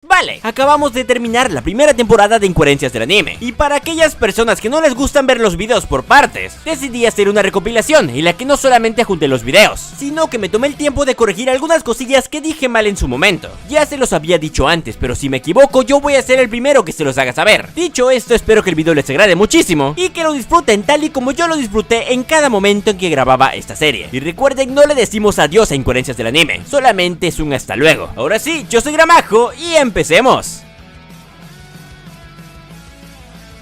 Vale, acabamos de terminar la primera temporada de Incoherencias del anime, y para aquellas personas que no les gustan ver los videos por partes, decidí hacer una recopilación en la que no solamente junté los videos, sino que me tomé el tiempo de corregir algunas cosillas que dije mal en su momento. Ya se los había dicho antes, pero si me equivoco yo voy a ser el primero que se los haga saber. Dicho esto, espero que el video les agrade muchísimo y que lo disfruten tal y como yo lo disfruté en cada momento en que grababa esta serie. Y recuerden, no le decimos adiós a Incoherencias del anime, solamente es un hasta luego. Ahora sí, yo soy Gramajo y empecemos.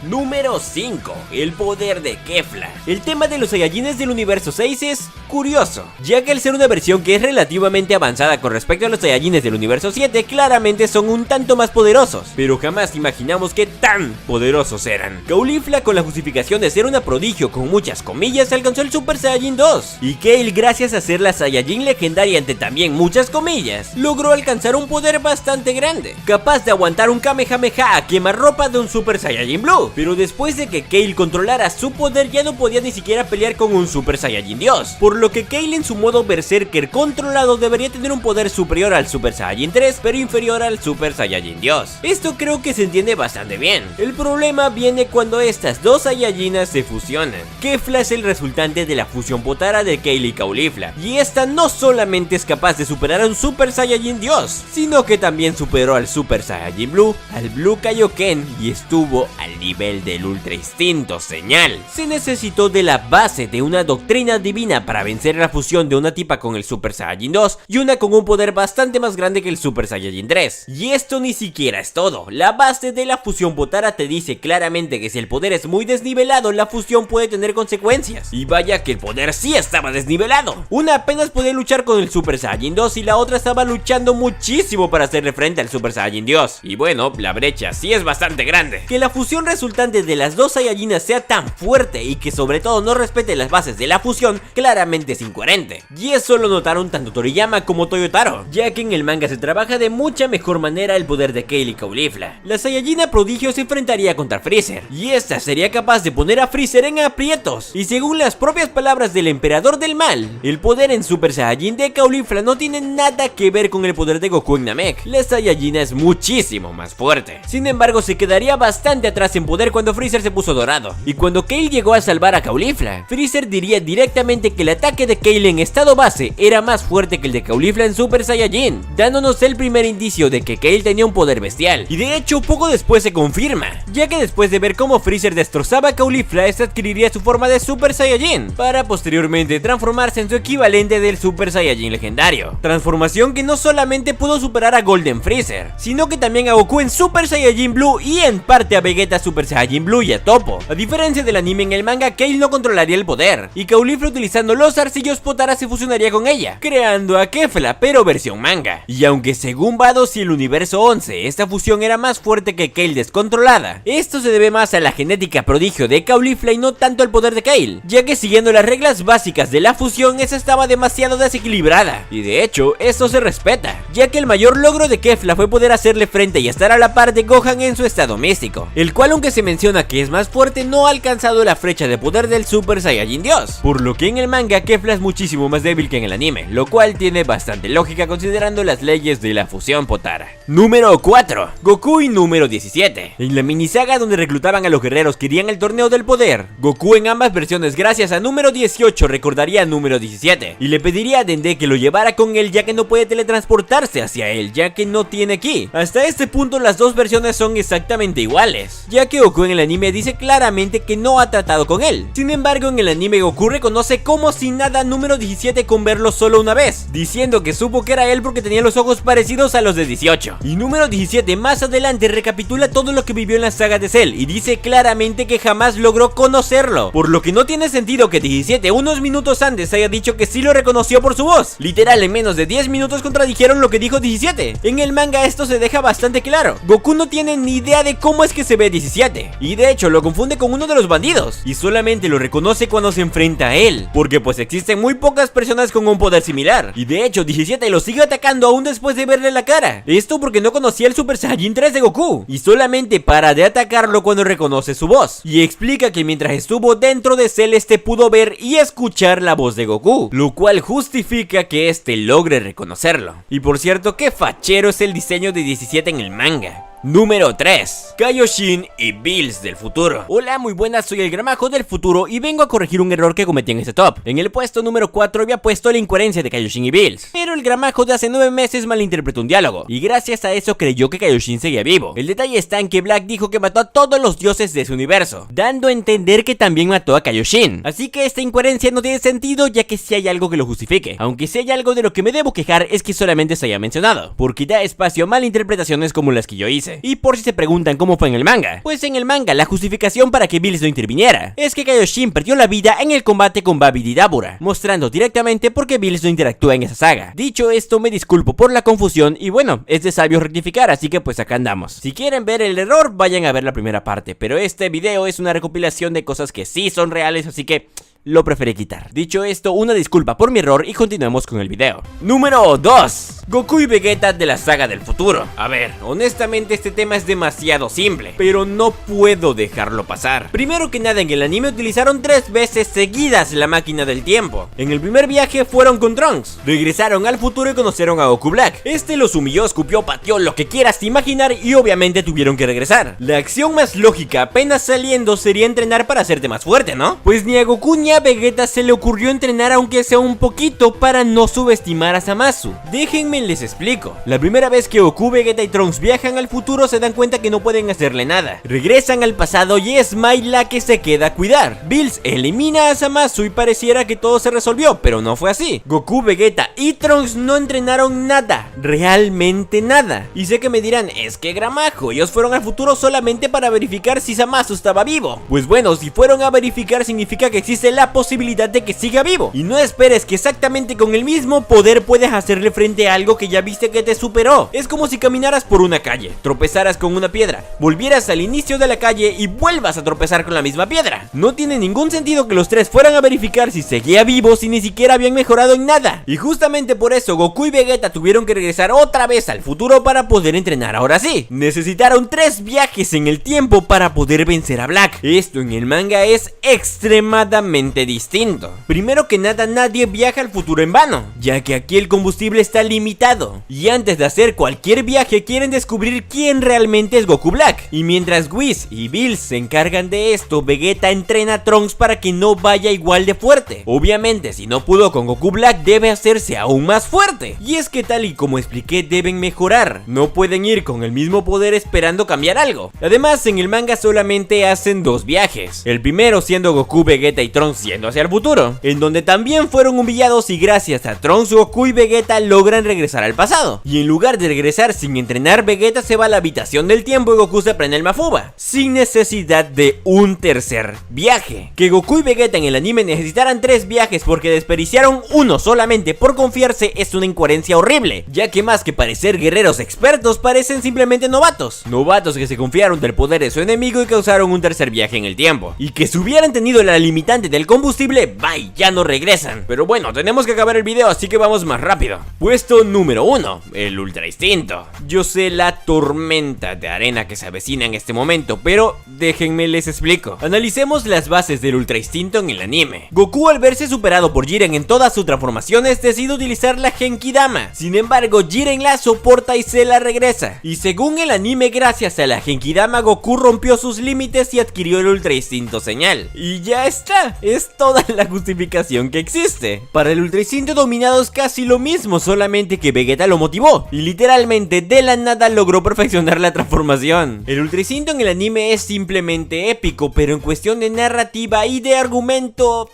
Número 5. El poder de Kefla. El tema de los Saiyajines del universo 6 es curioso, ya que al ser una versión que es relativamente avanzada con respecto a los Saiyajines del universo 7, claramente son un tanto más poderosos, pero jamás imaginamos que tan poderosos eran. Caulifla, con la justificación de ser una prodigio con muchas comillas, alcanzó el Super Saiyajin 2, y Kale, gracias a ser la Saiyajin legendaria entre también muchas comillas, logró alcanzar un poder bastante grande, capaz de aguantar un Kamehameha a quemarropa de un Super Saiyajin Blue. Pero después de que Kale controlara su poder, ya no podía ni siquiera pelear con un Super Saiyajin Dios, por lo que Kale en su modo Berserker controlado debería tener un poder superior al Super Saiyajin 3, pero inferior al Super Saiyajin Dios. Esto creo que se entiende bastante bien. El problema viene cuando estas dos Saiyajinas se fusionan. Kefla es el resultante de la fusión Potara de Kale y Caulifla, y esta no solamente es capaz de superar a un Super Saiyajin Dios, sino que también superó al Super Saiyajin Blue, al Blue Kaioken, y estuvo al nivel del Ultra Instinto Señal. Se necesitó de la base de una doctrina divina para vencer la fusión de una tipa con el Super Saiyajin 2 y una con un poder bastante más grande que el Super Saiyajin 3. Y esto ni siquiera es todo. La base de la fusión Potara te dice claramente que si el poder es muy desnivelado, la fusión puede tener consecuencias. Y vaya que el poder sí estaba desnivelado. Una apenas podía luchar con el Super Saiyajin 2 y la otra estaba luchando muchísimo para hacerle frente al Super Saiyajin Dios. Y bueno, la brecha sí es bastante grande. Que la fusión resultante de las dos Saiyajinas sea tan fuerte y que sobre todo no respete las bases de la fusión, claramente es incoherente. Y eso lo notaron tanto Toriyama como Toyotaro, ya que en el manga se trabaja de mucha mejor manera el poder de Kale y Caulifla. La Saiyajina prodigio se enfrentaría contra Freezer, y esta sería capaz de poner a Freezer en aprietos. Y según las propias palabras del emperador del mal, el poder en Super Saiyajin de Caulifla no tiene nada que ver con el poder de Goku en Namek. La Saiyajina es muchísimo más fuerte. Sin embargo, se quedaría bastante atrás en poder cuando Freezer se puso dorado. Y cuando Kale llegó a salvar a Caulifla, Freezer diría directamente que el ataque de Kale en estado base era más fuerte que el de Caulifla en Super Saiyajin, dándonos el primer indicio de que Kale tenía un poder bestial. Y de hecho poco después se confirma, ya que después de ver cómo Freezer destrozaba a Caulifla, este adquiriría su forma de Super Saiyajin, para posteriormente transformarse en su equivalente del Super Saiyajin legendario. Transformación que no solamente pudo superar a Golden Freezer, sino que también a Goku en Super Saiyajin Blue y en parte a Vegeta Super Saiyajin Blue y a Toppo. A diferencia del anime, en el manga Kale no controlaría el poder, y Caulifla, utilizando los arcillos Potara, se fusionaría con ella, creando a Kefla, pero versión manga. Y aunque según Vados y el universo 11, esta fusión era más fuerte que Kale descontrolada, esto se debe más a la genética prodigio de Caulifla y no tanto al poder de Kale, ya que siguiendo las reglas básicas de la fusión, esa estaba demasiado desequilibrada. Y de hecho, esto se respeta, ya que el mayor logro de Kefla fue poder hacerle frente y estar a la par de Gohan en su estado místico, el cual, aunque se menciona que es más fuerte, no ha alcanzado la flecha de poder del Super Saiyajin Dios, por lo que en el manga Kefla es muchísimo más débil que en el anime, lo cual tiene bastante lógica considerando las leyes de la fusión Potara. Número 4. Goku y número 17. En la minisaga donde reclutaban a los guerreros que irían al torneo del poder, Goku en ambas versiones, gracias a número 18, recordaría a número 17 y le pediría a Dende que lo llevara con él, ya que no puede teletransportarse hacia él, ya que no tiene ki. Hasta este punto las dos versiones son exactamente iguales, ya que Goku en el anime dice claramente que no ha tratado con él. Sin embargo, en el anime Goku reconoce como si nada número 17 con verlo solo una vez, diciendo que supo que era él porque tenía los ojos parecidos a los de 18. Y número 17 más adelante recapitula todo lo que vivió en la saga de Cell y dice claramente que jamás logró conocerlo, por lo que no tiene sentido que 17 unos minutos antes haya dicho que sí lo reconoció por su voz. Literal, en menos de 10 minutos contradijeron lo que dijo 17. En el manga esto se deja bastante claro. Goku no tiene ni idea de cómo es que se ve 17. combate, y de hecho lo confunde con uno de los bandidos, y solamente lo reconoce cuando se enfrenta a él, porque pues existen muy pocas personas con un poder similar, y de hecho 17 lo sigue atacando aún después de verle la cara. Esto porque no conocía el Super Saiyajin 3 de Goku, y solamente para de atacarlo cuando reconoce su voz, y explica que mientras estuvo dentro de Cell pudo ver y escuchar la voz de Goku, lo cual justifica que logre reconocerlo. Y por cierto, qué fachero es el diseño de 17 en el manga. Número 3. Kaioshin y Bills del futuro. Hola, muy buenas, soy el Gramajo del futuro y vengo a corregir un error que cometí en este top. En el puesto número 4 había puesto la incoherencia de Kaioshin y Bills, pero el Gramajo de hace 9 meses malinterpretó un diálogo, y gracias a eso creyó que Kaioshin seguía vivo. El detalle está en que Black dijo que mató a todos los dioses de su universo, dando a entender que también mató a Kaioshin. Así que esta incoherencia no tiene sentido, ya que si hay algo que lo justifique, aunque si hay algo de lo que me debo quejar es que solamente se haya mencionado, porque da espacio a malinterpretaciones como las que yo hice. Y por si se preguntan cómo fue en el manga, pues en el manga la justificación para que Bills no interviniera es que Kaioshin perdió la vida en el combate con Babidi Dabura, mostrando directamente por qué Bills no interactúa en esa saga. Dicho esto, me disculpo por la confusión y bueno, es de sabio rectificar, así que pues acá andamos. Si quieren ver el error, vayan a ver la primera parte, pero este video es una recopilación de cosas que sí son reales, así que lo preferí quitar. Dicho esto, una disculpa por mi error y continuemos con el video. Número 2. Goku y Vegeta de la saga del futuro. A ver, honestamente este tema es demasiado simple, pero no puedo dejarlo pasar. Primero que nada, en el anime utilizaron 3 veces seguidas la máquina del tiempo. En el primer viaje fueron con Trunks, regresaron al futuro y conocieron a Goku Black. Los humilló, escupió, pateó, lo que quieras imaginar y obviamente tuvieron que regresar. La acción más lógica apenas saliendo sería entrenar para hacerte más fuerte, ¿no? Pues ni a Goku ni a Vegeta se le ocurrió entrenar aunque sea un poquito para no subestimar a Zamasu. Déjenme les explico. La primera vez que Goku, Vegeta y Trunks viajan al futuro se dan cuenta que no pueden hacerle nada. Regresan al pasado y es Mai la que se queda a cuidar. Bills elimina a Zamasu y pareciera que todo se resolvió, pero no fue así. Goku, Vegeta y Trunks no entrenaron nada, realmente nada. Y sé que me dirán, es que Gramajo, ellos fueron al futuro solamente para verificar si Zamasu estaba vivo. Pues bueno, si fueron a verificar significa que existe la posibilidad de que siga vivo, y no esperes que exactamente con el mismo poder puedes hacerle frente a algo que ya viste que te superó. Es como si caminaras por una calle, tropezaras con una piedra, volvieras al inicio de la calle y vuelvas a tropezar con la misma piedra. No tiene ningún sentido que los tres fueran a verificar si seguía vivo si ni siquiera habían mejorado en nada. Y justamente por eso Goku y Vegeta tuvieron que regresar otra vez al futuro para poder entrenar. Ahora sí, necesitaron 3 viajes en el tiempo para poder vencer a Black. Esto en el manga es extremadamente distinto. Primero que nada, nadie viaja al futuro en vano, ya que aquí el combustible está limitado, y antes de hacer cualquier viaje quieren descubrir quién realmente es Goku Black. Y mientras Whis y Bills se encargan de esto, Vegeta entrena a Trunks para que no vaya igual de fuerte. Obviamente, si no pudo con Goku Black, debe hacerse aún más fuerte. Y es que tal y como expliqué, deben mejorar. No pueden ir con el mismo poder esperando cambiar algo. Además, en el manga solamente hacen 2 viajes. El primero siendo Goku, Vegeta y Trunks yendo hacia el futuro, en donde también fueron humillados y gracias a Trunks, Goku y Vegeta logran regresar al pasado. Y en lugar de regresar sin entrenar, Vegeta se va a la habitación del tiempo y Goku se prende el Mafuba, sin necesidad de un tercer viaje. Que Goku y Vegeta en el anime necesitaran 3 viajes porque desperdiciaron uno solamente por confiarse es una incoherencia horrible, ya que más que parecer guerreros expertos, parecen simplemente novatos. Novatos que se confiaron del poder de su enemigo y causaron un tercer viaje en el tiempo. Y que si hubieran tenido la limitante del combustible, bye, ya no regresan. Pero bueno, tenemos que acabar el video, así que vamos más rápido. Puesto número 1, el Ultra Instinto. Yo sé la tormenta de arena que se avecina en este momento, pero déjenme les explico. Analicemos las bases del Ultra Instinto en el anime. Goku, al verse superado por Jiren en todas sus transformaciones, decide utilizar la Genkidama. Sin embargo, Jiren la soporta y se la regresa. Y según el anime, gracias a la Genkidama, Goku rompió sus límites y adquirió el Ultra Instinto Señal. Y ya está, es toda la justificación que existe. Para el Ultra Instinto Dominado es casi lo mismo, solamente que Vegeta lo motivó y literalmente de la nada logró perfeccionar la transformación. El Ultra Instinto en el anime es simplemente épico, pero en cuestión de narrativa y de argumento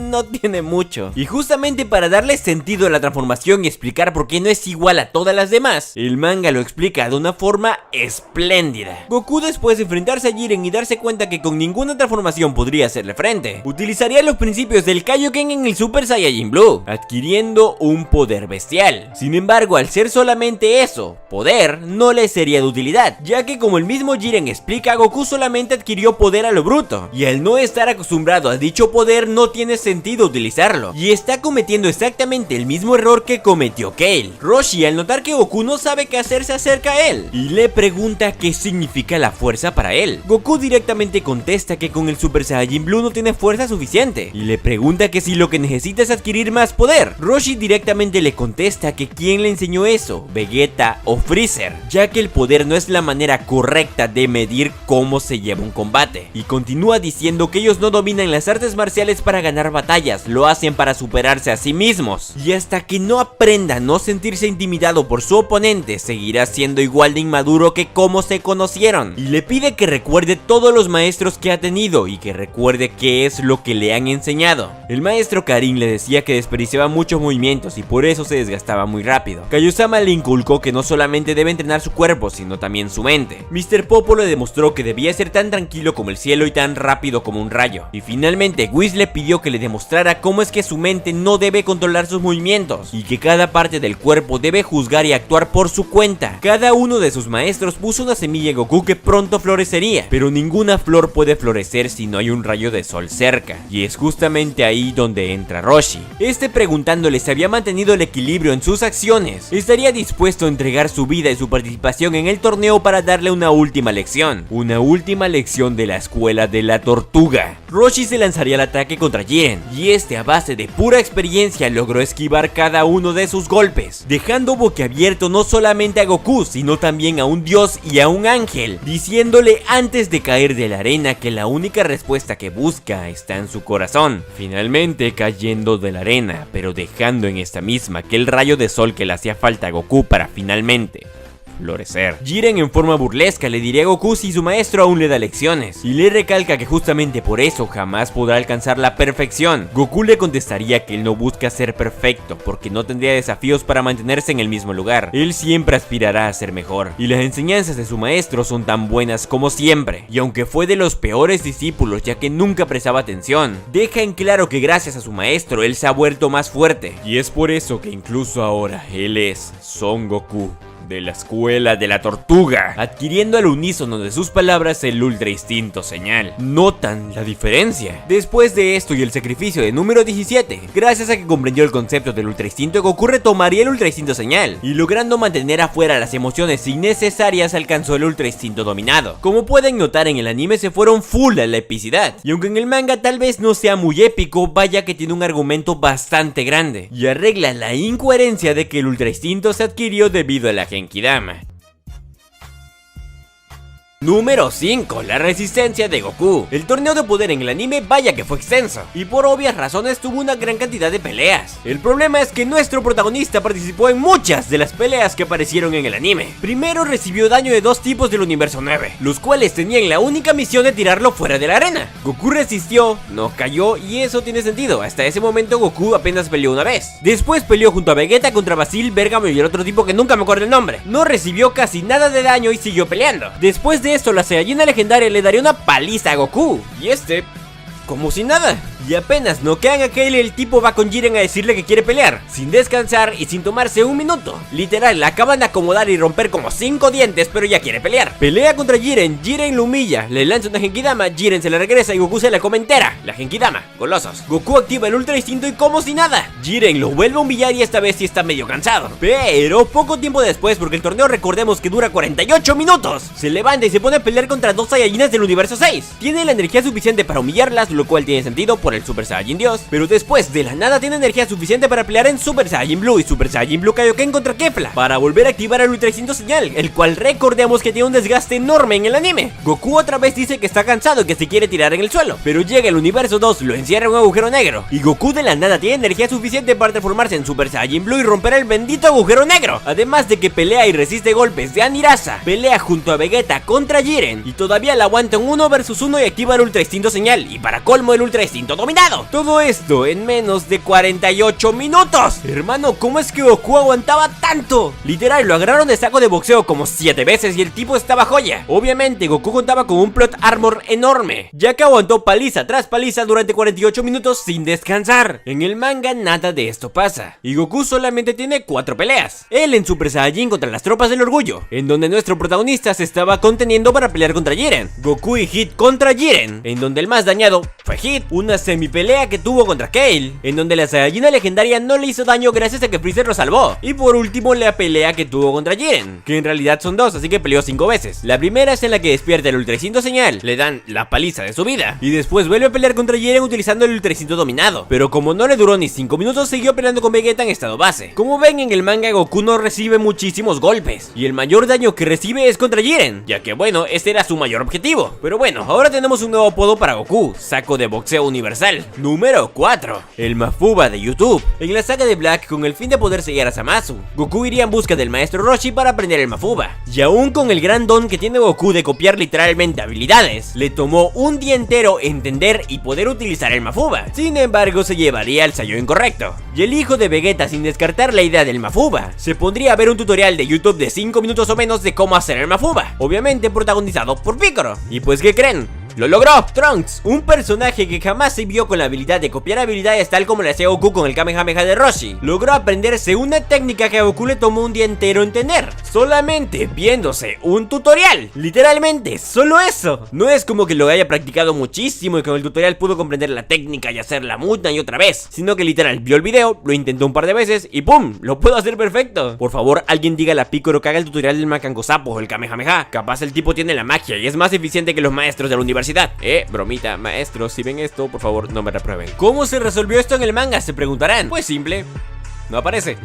no tiene mucho. Y justamente para darle sentido a la transformación y explicar por qué no es igual a todas las demás, el manga lo explica de una forma espléndida. Goku, después de enfrentarse a Jiren y darse cuenta que con ninguna transformación podría hacerle frente, utilizaría los principios del Kaioken en el Super Saiyajin Blue, adquiriendo un poder bestial. Sin embargo, al ser solamente eso, poder, no le sería de utilidad, ya que como el mismo Jiren explica, Goku solamente adquirió poder a lo bruto, y al no estar acostumbrado a dicho poder no tiene sentido utilizarlo, y está cometiendo exactamente el mismo error que cometió Kale. Roshi, al notar que Goku no sabe qué hacer, se acerca a él y le pregunta qué significa la fuerza para él. Goku directamente contesta que con el Super Saiyajin Blue no tiene fuerza suficiente, y le pregunta que si lo que necesita es adquirir más poder. Roshi directamente le contesta que quién le enseñó eso, Vegeta o Freezer, ya que el poder no es la manera correcta de medir cómo se lleva un combate, y continúa diciendo que ellos no dominan las artes marciales para ganar batallas, lo hacen para superarse a sí mismos, y hasta que no aprenda a no sentirse intimidado por su oponente, seguirá siendo igual de inmaduro que como se conocieron, y le pide que recuerde todos los maestros que ha tenido y que recuerde qué es lo que le han enseñado. El maestro Karin le decía que desperdiciaba muchos movimientos y por eso se desgastaba muy rápido. Kaiosama le inculcó que no solamente debe entrenar su cuerpo, sino también su mente. Mr. Popo le demostró que debía ser tan tranquilo como el cielo y tan rápido como un rayo. Y finalmente Whis le pidió que le demostrara cómo es que su mente no debe controlar sus movimientos y que cada parte del cuerpo debe juzgar y actuar por su cuenta. Cada uno de sus maestros puso una semilla en Goku que pronto florecería, pero ninguna flor puede florecer si no hay un rayo de sol cerca, y es justamente ahí donde entra Roshi. Preguntándole si había mantenido el equilibrio en sus acciones, estaría dispuesto a entregar su vida y su participación en el torneo para darle una última lección de la escuela de la tortuga. Roshi se lanzaría al ataque contra Jiren, y a base de pura experiencia logró esquivar cada uno de sus golpes, dejando boquiabierto no solamente a Goku, sino también a un dios y a un ángel, diciéndole antes de caer de la arena que la única respuesta que busca está en su corazón. Finalmente cayendo de la arena, pero dejando en esta misma aquel rayo de sol que le hacía falta a Goku para finalmente florecer. Jiren en forma burlesca le diría a Goku si su maestro aún le da lecciones, y le recalca que justamente por eso jamás podrá alcanzar la perfección. Goku le contestaría que él no busca ser perfecto, porque no tendría desafíos para mantenerse en el mismo lugar. Él siempre aspirará a ser mejor, y las enseñanzas de su maestro son tan buenas como siempre. Y aunque fue de los peores discípulos, ya que nunca prestaba atención, deja en claro que gracias a su maestro él se ha vuelto más fuerte, y es por eso que incluso ahora él es Son Goku de la escuela de la tortuga, adquiriendo al unísono de sus palabras el ultra instinto señal. ¿Notan la diferencia? Después de esto y el sacrificio de número 17, gracias a que comprendió el concepto del ultra instinto, Goku retomaría el ultra instinto señal, y logrando mantener afuera las emociones innecesarias alcanzó el ultra instinto dominado. Como pueden notar, en el anime se fueron full a la epicidad, y aunque en el manga tal vez no sea muy épico, vaya que tiene un argumento bastante grande, y arregla la incoherencia de que el ultra instinto se adquirió debido a la Genkidama. Número 5. La resistencia de Goku. El torneo de poder en el anime vaya que fue extenso, y por obvias razones tuvo una gran cantidad de peleas. El problema es que nuestro protagonista participó en muchas de las peleas que aparecieron en el anime. Primero recibió daño de dos tipos del universo 9, los cuales tenían la única misión de tirarlo fuera de la arena. Goku resistió, no cayó, y eso tiene sentido. Hasta ese momento Goku apenas peleó una vez. Después peleó junto a Vegeta contra Basil, Bergamo y el otro tipo que nunca me acuerdo el nombre. No recibió casi nada de daño y siguió peleando. Después de esto, la Saiyajina legendaria le daría una paliza a Goku, y como si nada. Y apenas noquean a Kale, el tipo va con Jiren a decirle que quiere pelear, sin descansar y sin tomarse un minuto. Literal, la acaban de acomodar y romper como 5 dientes, pero ya quiere pelear. Pelea contra Jiren, Jiren lo humilla, le lanza una Genkidama, Jiren se la regresa y Goku se la come entera. La Genkidama, golosos. Goku activa el ultra instinto y como si nada. Jiren lo vuelve a humillar y esta vez sí está medio cansado. Pero poco tiempo después, porque el torneo recordemos que dura 48 minutos, se levanta y se pone a pelear contra dos Saiyajinas del universo 6. Tiene la energía suficiente para humillarlas, lo cual tiene sentido por el Super Saiyajin Dios, pero después de la nada tiene energía suficiente para pelear en Super Saiyajin Blue y Super Saiyajin Blue Kaioken contra Kefla, para volver a activar el ultra instinto señal, el cual recordemos que tiene un desgaste enorme en el anime. Goku otra vez dice que está cansado y que se quiere tirar en el suelo, pero llega el universo 2, lo encierra en un agujero negro, y Goku de la nada tiene energía suficiente para transformarse en Super Saiyajin Blue y romper el bendito agujero negro, además de que pelea y resiste golpes de Aniraza, pelea junto a Vegeta contra Jiren, y todavía la aguanta en 1 vs 1 y activa el ultra instinto señal, y para colmo el ultra instinto dominado. Todo esto en menos de 48 minutos. Hermano, ¿cómo es que Goku aguantaba tanto? Literal, lo agarraron de saco de boxeo como 7 veces y el tipo estaba joya. Obviamente, Goku contaba con un plot armor enorme, ya que aguantó paliza tras paliza durante 48 minutos sin descansar. En el manga nada de esto pasa, y Goku solamente tiene 4 peleas. Él en Super Saiyajin contra las tropas del orgullo, en donde nuestro protagonista se estaba conteniendo para pelear contra Jiren. Goku y Hit contra Jiren, en donde el más dañado fue Hit. Una semipelea que tuvo contra Kale, en donde la Saiyajina legendaria no le hizo daño gracias a que Freezer lo salvó. Y por último, la pelea que tuvo contra Jiren, que en realidad son 2, así que peleó 5 veces. La primera es en la que despierta el Ultra Instinto Señal, le dan la paliza de su vida, y después vuelve a pelear contra Jiren utilizando el Ultra Instinto dominado. Pero como no le duró ni 5 minutos, siguió peleando con Vegeta en estado base. Como ven, en el manga Goku no recibe muchísimos golpes, y el mayor daño que recibe es contra Jiren, ya que bueno, este era su mayor objetivo. Pero bueno, ahora tenemos un nuevo apodo para Goku: saco de boxeo universal. Número 4, el Mafuba de YouTube. En la saga de Black, con el fin de poder sellar a Zamasu, Goku iría en busca del maestro Roshi para aprender el Mafuba. Y aún con el gran don que tiene Goku de copiar literalmente habilidades, le tomó un día entero entender y poder utilizar el Mafuba. Sin embargo, se llevaría al Saiyo incorrecto. Y el hijo de Vegeta, sin descartar la idea del Mafuba, se pondría a ver un tutorial de YouTube de 5 minutos o menos de cómo hacer el Mafuba, obviamente protagonizado por Piccolo. Y pues, ¿qué creen? ¡Lo logró! Trunks, un personaje que jamás se vio con la habilidad de copiar habilidades tal como le hacía Goku con el Kamehameha de Roshi, logró aprenderse una técnica que a Goku le tomó un día entero entender, solamente viéndose un tutorial. Literalmente, solo eso. No es como que lo haya practicado muchísimo y con el tutorial pudo comprender la técnica y hacerla una y otra vez, sino que literal vio el video, lo intentó un par de veces y ¡pum! Lo puedo hacer perfecto. Por favor, alguien dígale a Piccolo que haga el tutorial del Macango Sapo o el Kamehameha. Capaz el tipo tiene la magia y es más eficiente que los maestros de la universidad. Bromita, maestros, si ven esto, por favor no me reprueben. ¿Cómo se resolvió esto en el manga? Se preguntarán. Pues simple. No aparece.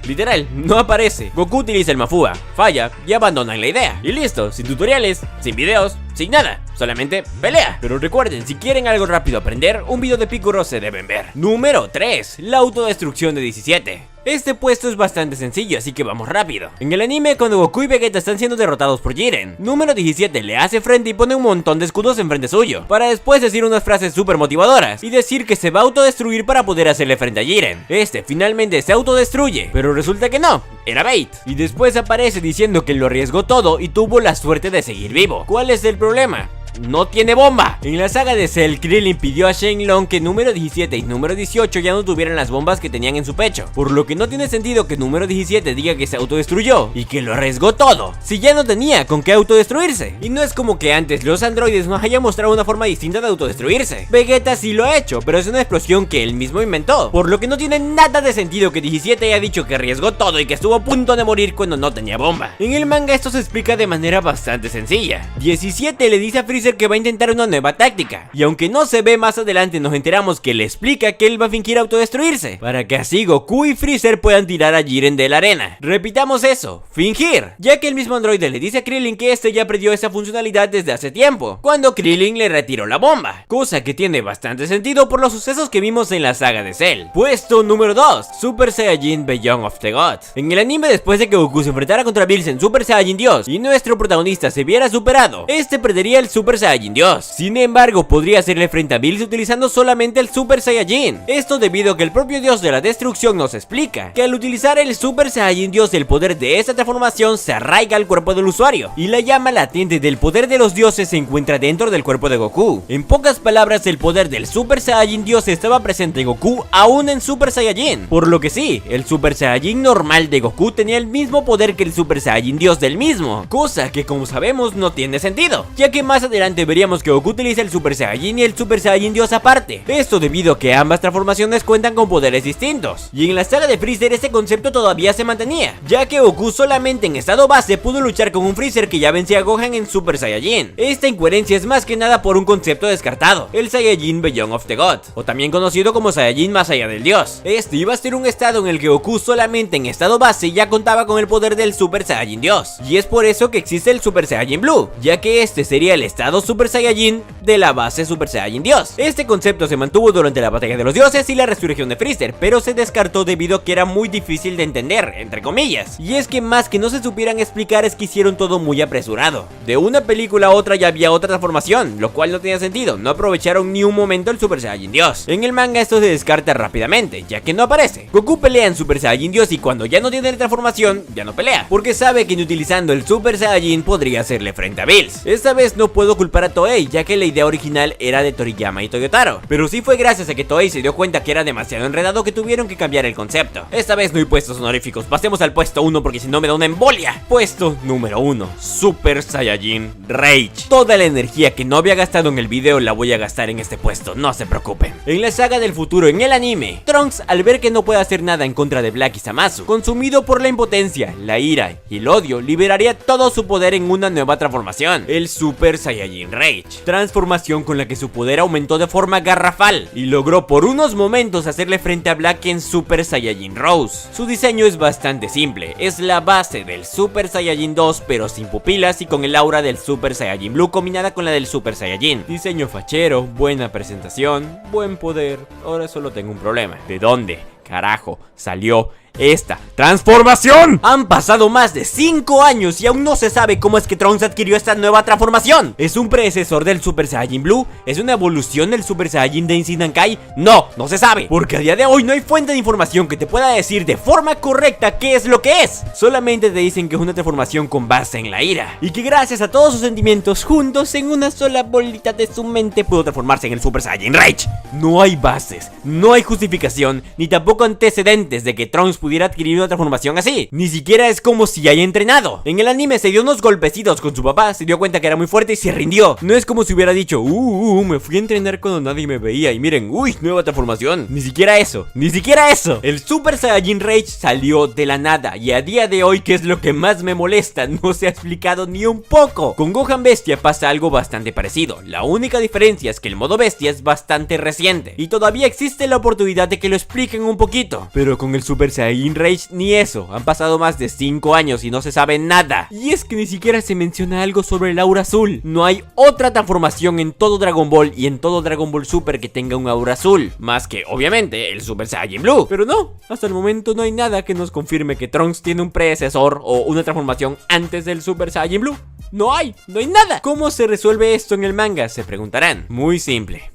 Literal, no aparece. Goku utiliza el Mafuba, falla y abandonan la idea. Y listo, sin tutoriales, sin videos, sin nada, solamente pelea. Pero recuerden, si quieren algo rápido aprender, un video de Piccolo se deben ver. Número 3, la autodestrucción de 17. Este puesto es bastante sencillo, así que vamos rápido. En el anime, cuando Goku y Vegeta están siendo derrotados por Jiren, número 17 le hace frente y pone un montón de escudos enfrente suyo, para después decir unas frases súper motivadoras y decir que se va a autodestruir para poder hacerle frente a Jiren. Este finalmente se autodestruye, pero resulta que no, era bait. Y después aparece diciendo que lo arriesgó todo y tuvo la suerte de seguir vivo. ¿Cuál es el problema? No tiene bomba. En la saga de Cell, Krillin pidió a Shenlong que número 17 y número 18 ya no tuvieran las bombas que tenían en su pecho, por lo que no tiene sentido que número 17 diga que se autodestruyó y que lo arriesgó todo, si ya no tenía con qué autodestruirse. Y no es como que antes los androides nos hayan mostrado una forma distinta de autodestruirse. Vegeta sí lo ha hecho, pero es una explosión que él mismo inventó, por lo que no tiene nada de sentido que 17 haya dicho que arriesgó todo y que estuvo a punto de morir cuando no tenía bomba. En el manga esto se explica de manera bastante sencilla. 17 le dice a Freezer que va a intentar una nueva táctica, y aunque no se ve más adelante, nos enteramos que le explica que él va a fingir autodestruirse, para que así Goku y Freezer puedan tirar a Jiren de la arena. Repitamos eso, fingir, ya que el mismo androide le dice a Krillin que este ya perdió esa funcionalidad desde hace tiempo, cuando Krillin le retiró la bomba, cosa que tiene bastante sentido por los sucesos que vimos en la saga de Cell. Puesto número 2, Super Saiyajin Beyond of the God. En el anime, después de que Goku se enfrentara contra Bills en Super Saiyajin Dios y nuestro protagonista se viera superado, este perdería el Super Saiyajin Dios. Sin embargo, podría hacerle frente a Bills utilizando solamente el Super Saiyajin. Esto debido a que el propio dios de la destrucción nos explica que al utilizar el Super Saiyajin Dios, el poder de esta transformación se arraiga al cuerpo del usuario y la llama latente del poder de los dioses se encuentra dentro del cuerpo de Goku. En pocas palabras, el poder del Super Saiyajin Dios estaba presente en Goku aún en Super Saiyajin, por lo que sí, el Super Saiyajin normal de Goku tenía el mismo poder que el Super Saiyajin Dios del mismo, cosa que como sabemos no tiene sentido, ya que más adelante veríamos que Goku utiliza el Super Saiyajin y el Super Saiyajin Dios aparte. Esto debido a que ambas transformaciones cuentan con poderes distintos. Y en la saga de Freezer este concepto todavía se mantenía, ya que Goku solamente en estado base pudo luchar con un Freezer que ya vencía a Gohan en Super Saiyajin. Esta incoherencia es más que nada por un concepto descartado, el Saiyajin Beyond of the God, o también conocido como Saiyajin más allá del dios. Este iba a ser un estado en el que Goku solamente en estado base ya contaba con el poder del Super Saiyajin Dios, y es por eso que existe el Super Saiyajin Blue, ya que este sería el estado estado Super Saiyajin de la base Super Saiyajin Dios. Este concepto se mantuvo durante la batalla de los dioses y la resurrección de Freezer, pero se descartó debido a que era muy difícil de entender, entre comillas. Y es que más que no se supieran explicar es que hicieron todo muy apresurado. De una película a otra ya había otra transformación, lo cual no tenía sentido, no aprovecharon ni un momento el Super Saiyajin Dios. En el manga esto se descarta rápidamente, ya que no aparece. Goku pelea en Super Saiyajin Dios y cuando ya no tiene la transformación, ya no pelea, porque sabe que inutilizando el Super Saiyajin podría hacerle frente a Bills. Esta vez no puedo culpar a Toei, ya que la idea original era de Toriyama y Toyotaro, pero sí fue gracias a que Toei se dio cuenta que era demasiado enredado que tuvieron que cambiar el concepto. Esta vez no hay puestos honoríficos, pasemos al puesto 1 porque si no me da una embolia. Puesto número 1, Super Saiyajin Rage. Toda la energía que no había gastado en el video la voy a gastar en este puesto, no se preocupen. En la saga del futuro, en el anime, Trunks, al ver que no puede hacer nada en contra de Black y Zamasu, consumido por la impotencia, la ira y el odio, liberaría todo su poder en una nueva transformación, el Super Saiyajin Rage, transformación con la que su poder aumentó de forma garrafal y logró por unos momentos hacerle frente a Black en Super Saiyajin Rose. Su diseño es bastante simple, es la base del Super Saiyajin 2 pero sin pupilas y con el aura del Super Saiyajin Blue combinada con la del Super Saiyajin. Diseño fachero, buena presentación, buen poder. Ahora solo tengo un problema. ¿De dónde carajo salió esta transformación? Han pasado más de 5 años y aún no se sabe cómo es que Trunks adquirió esta nueva transformación. ¿Es un predecesor del Super Saiyajin Blue? ¿Es una evolución del Super Saiyajin de Insinankai? No se sabe, porque a día de hoy no hay fuente de información que te pueda decir de forma correcta qué es lo que es. Solamente te dicen que es una transformación con base en la ira y que gracias a todos sus sentimientos juntos en una sola bolita de su mente pudo transformarse en el Super Saiyajin Rage. No hay bases, no hay justificación, ni tampoco antecedentes de que Trunks pudiera adquirir una transformación así. Ni siquiera es como si haya entrenado. En el anime se dio unos golpecitos con su papá, se dio cuenta que era muy fuerte y se rindió. No es como si hubiera dicho, me fui a entrenar cuando nadie me veía y miren, nueva transformación. Ni siquiera eso, ni siquiera eso. El Super Saiyajin Rage salió de la nada y a día de hoy, que es lo que más me molesta, no se ha explicado ni un poco. Con Gohan Bestia pasa algo bastante parecido. La única diferencia es que el modo bestia es bastante reciente y todavía existe la oportunidad de que lo expliquen un poquito. Pero con el Super Saiyajin Rage ni eso, han pasado más de 5 años y no se sabe nada. Y es que ni siquiera se menciona algo sobre el aura azul. No hay otra transformación en todo Dragon Ball y en todo Dragon Ball Super que tenga un aura azul, más que obviamente el Super Saiyajin Blue. Pero no, hasta el momento no hay nada que nos confirme que Trunks tiene un predecesor o una transformación antes del Super Saiyajin Blue. No hay nada. ¿Cómo se resuelve esto en el manga? Se preguntarán. Muy simple.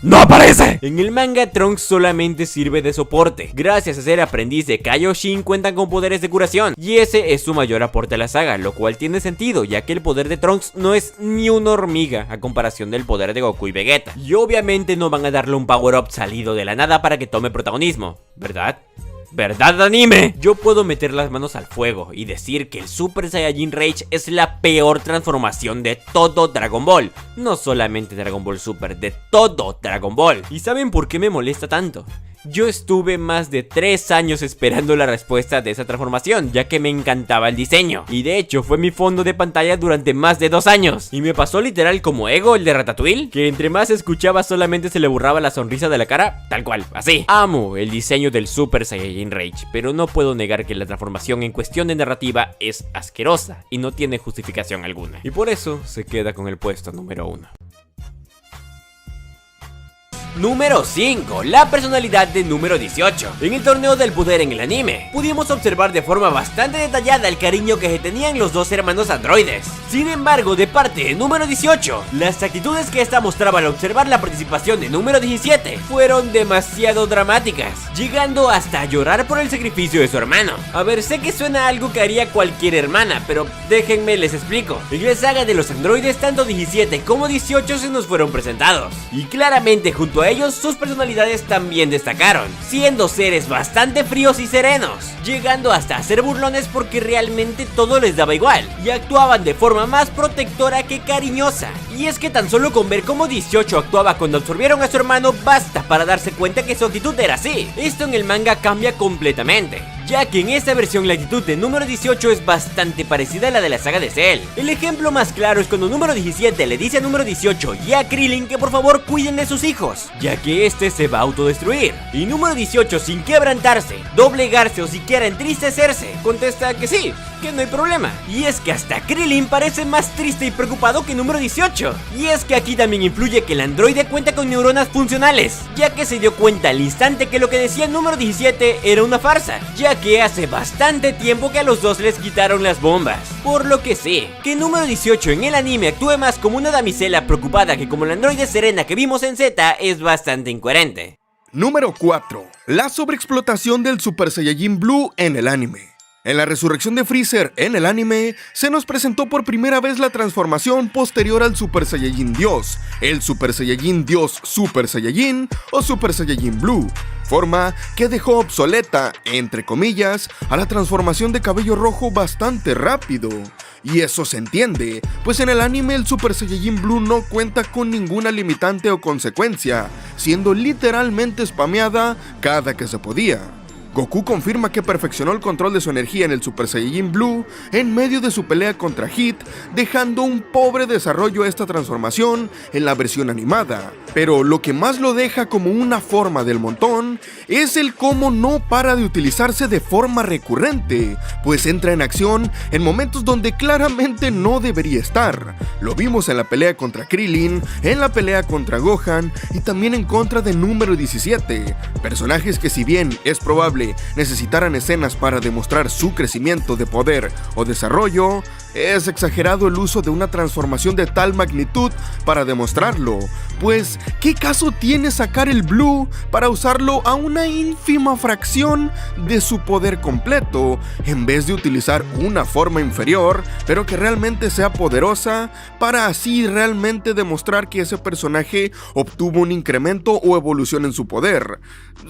¡No aparece! En el manga, Trunks solamente sirve de soporte. Gracias a ser aprendiz de Kaioshin, cuentan con poderes de curación, y ese es su mayor aporte a la saga, lo cual tiene sentido, ya que el poder de Trunks no es ni una hormiga a comparación del poder de Goku y Vegeta. Y obviamente no van a darle un power-up salido de la nada para que tome protagonismo, ¿verdad? ¿Verdad, anime? Yo puedo meter las manos al fuego y decir que el Super Saiyajin Rage es la peor transformación de todo Dragon Ball. No solamente Dragon Ball Super, de todo Dragon Ball. ¿Y saben por qué me molesta tanto? Yo estuve más de 3 años esperando la respuesta de esa transformación, ya que me encantaba el diseño. Y de hecho fue mi fondo de pantalla durante más de 2 años. Y me pasó literal como Ego, el de Ratatouille, que entre más escuchaba solamente se le borraba la sonrisa de la cara, tal cual, así. Amo el diseño del Super Saiyajin Rage, pero no puedo negar que la transformación en cuestión de narrativa es asquerosa y no tiene justificación alguna. Y por eso se queda con el puesto número 1. Número 5. La personalidad de número 18. En el torneo del poder en el anime, pudimos observar de forma bastante detallada el cariño que se tenían los dos hermanos androides. Sin embargo, de parte de número 18, las actitudes que esta mostraba al observar la participación de número 17 fueron demasiado dramáticas, llegando hasta a llorar por el sacrificio de su hermano. A ver, sé que suena a algo que haría cualquier hermana, pero déjenme les explico. En la saga de los androides, tanto 17 como 18 se nos fueron presentados, y claramente junto a ellos sus personalidades también destacaron, siendo seres bastante fríos y serenos, llegando hasta a ser burlones porque realmente todo les daba igual, y actuaban de forma más protectora que cariñosa. Y es que tan solo con ver cómo 18 actuaba cuando absorbieron a su hermano basta para darse cuenta que su actitud era así. Esto en el manga cambia completamente, ya que en esta versión la actitud de número 18 es bastante parecida a la de la saga de Cell. El ejemplo más claro es cuando número 17 le dice a número 18 y a Krillin que por favor cuiden de sus hijos, ya que este se va a autodestruir. Y número 18, sin quebrantarse, doblegarse o siquiera entristecerse, contesta que sí, que no hay problema. Y es que hasta Krillin parece más triste y preocupado que número 18. Y es que aquí también influye que el androide cuenta con neuronas funcionales, ya que se dio cuenta al instante que lo que decía el número 17 era una farsa, ya que hace bastante tiempo que a los dos les quitaron las bombas. Por lo que sé, que el número 18 en el anime actúe más como una damisela preocupada que como el androide Serena que vimos en Z es bastante incoherente. Número 4. La sobreexplotación del Super Saiyajin Blue en el anime. En la resurrección de Freezer en el anime, se nos presentó por primera vez la transformación posterior al Super Saiyajin Dios, el Super Saiyajin Dios Super Saiyajin o Super Saiyajin Blue, forma que dejó obsoleta, entre comillas, a la transformación de cabello rojo bastante rápido. Y eso se entiende, pues en el anime el Super Saiyajin Blue no cuenta con ninguna limitante o consecuencia, siendo literalmente spameada cada que se podía. Goku confirma que perfeccionó el control de su energía en el Super Saiyajin Blue en medio de su pelea contra Hit, dejando un pobre desarrollo a esta transformación en la versión animada. Pero lo que más lo deja como una forma del montón es el cómo no para de utilizarse de forma recurrente, pues entra en acción en momentos donde claramente no debería estar. Lo vimos en la pelea contra Krillin, en la pelea contra Gohan y también en contra de número 17, personajes que si bien es probable necesitaran escenas para demostrar su crecimiento de poder o desarrollo, es exagerado el uso de una transformación de tal magnitud para demostrarlo, pues ¿qué caso tiene sacar el Blue para usarlo a una ínfima fracción de su poder completo, en vez de utilizar una forma inferior, pero que realmente sea poderosa, para así realmente demostrar que ese personaje obtuvo un incremento o evolución en su poder?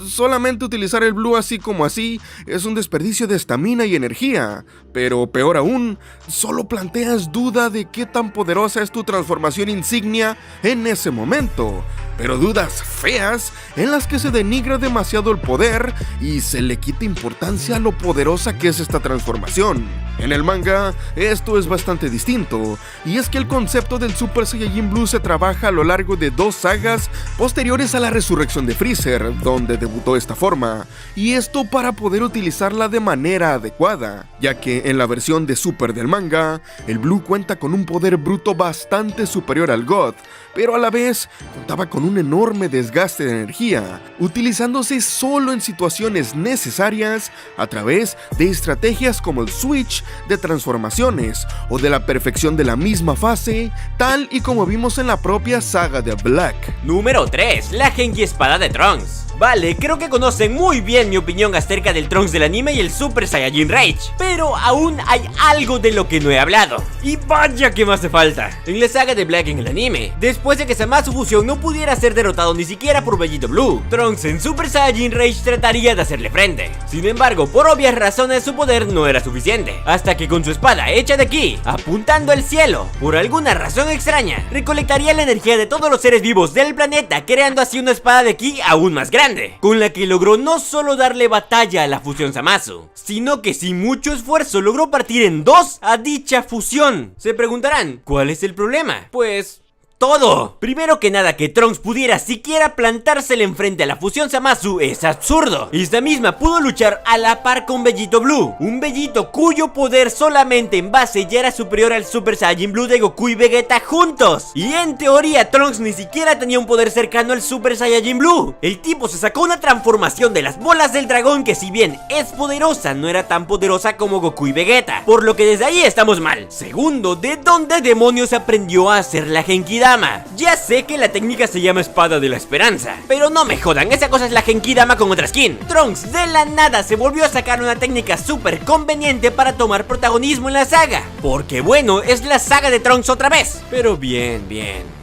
Solamente utilizar el Blue así como así es un desperdicio de estamina y energía, pero peor aún, solo planteas duda de qué tan poderosa es tu transformación insignia en ese momento, pero dudas feas en las que se denigra demasiado el poder y se le quita importancia a lo poderosa que es esta transformación. En el manga, esto es bastante distinto, y es que el concepto del Super Saiyajin Blue se trabaja a lo largo de 2 sagas posteriores a la resurrección de Freezer, donde debutó esta forma, y esto para poder utilizarla de manera adecuada, ya que en la versión de Super del manga, el Blue cuenta con un poder bruto bastante superior al God, pero a la vez contaba con un enorme desgaste de energía, utilizándose solo en situaciones necesarias a través de estrategias como el switch de transformaciones o de la perfección de la misma fase, tal y como vimos en la propia saga de Black. Número 3. La Genki Espada de Trunks. Vale, creo que conocen muy bien mi opinión acerca del Trunks del anime y el Super Saiyajin Rage, pero aún hay algo de lo que no he hablado, y vaya que me hace falta. En la saga de Black en el anime, después de que Zamasu Fusion no pudiera ser derrotado ni siquiera por Vegito Blue, Trunks en Super Saiyajin Rage trataría de hacerle frente. Sin embargo, por obvias razones su poder no era suficiente, hasta que con su espada hecha de ki, apuntando al cielo, por alguna razón extraña, recolectaría la energía de todos los seres vivos del planeta, creando así una espada de ki aún más grande, con la que logró no solo darle batalla a la fusión Zamasu, sino que sin mucho esfuerzo logró partir en 2 a dicha fusión. Se preguntarán, ¿cuál es el problema? Pues todo. Primero que nada, que Trunks pudiera siquiera plantársele enfrente a la fusión Zamasu es absurdo. Esta misma pudo luchar a la par con Vegito Blue, un Vegito cuyo poder solamente en base ya era superior al Super Saiyajin Blue de Goku y Vegeta juntos. Y en teoría Trunks ni siquiera tenía un poder cercano al Super Saiyajin Blue. El tipo se sacó una transformación de las bolas del dragón que si bien es poderosa, no era tan poderosa como Goku y Vegeta, por lo que desde ahí estamos mal. Segundo, ¿de dónde demonios aprendió a hacer la Genki Dama? Ya sé que la técnica se llama Espada de la Esperanza, pero no me jodan, esa cosa es la Genki Dama con otra skin. Trunks de la nada se volvió a sacar una técnica súper conveniente para tomar protagonismo en la saga, porque bueno, es la saga de Trunks otra vez. Pero bien.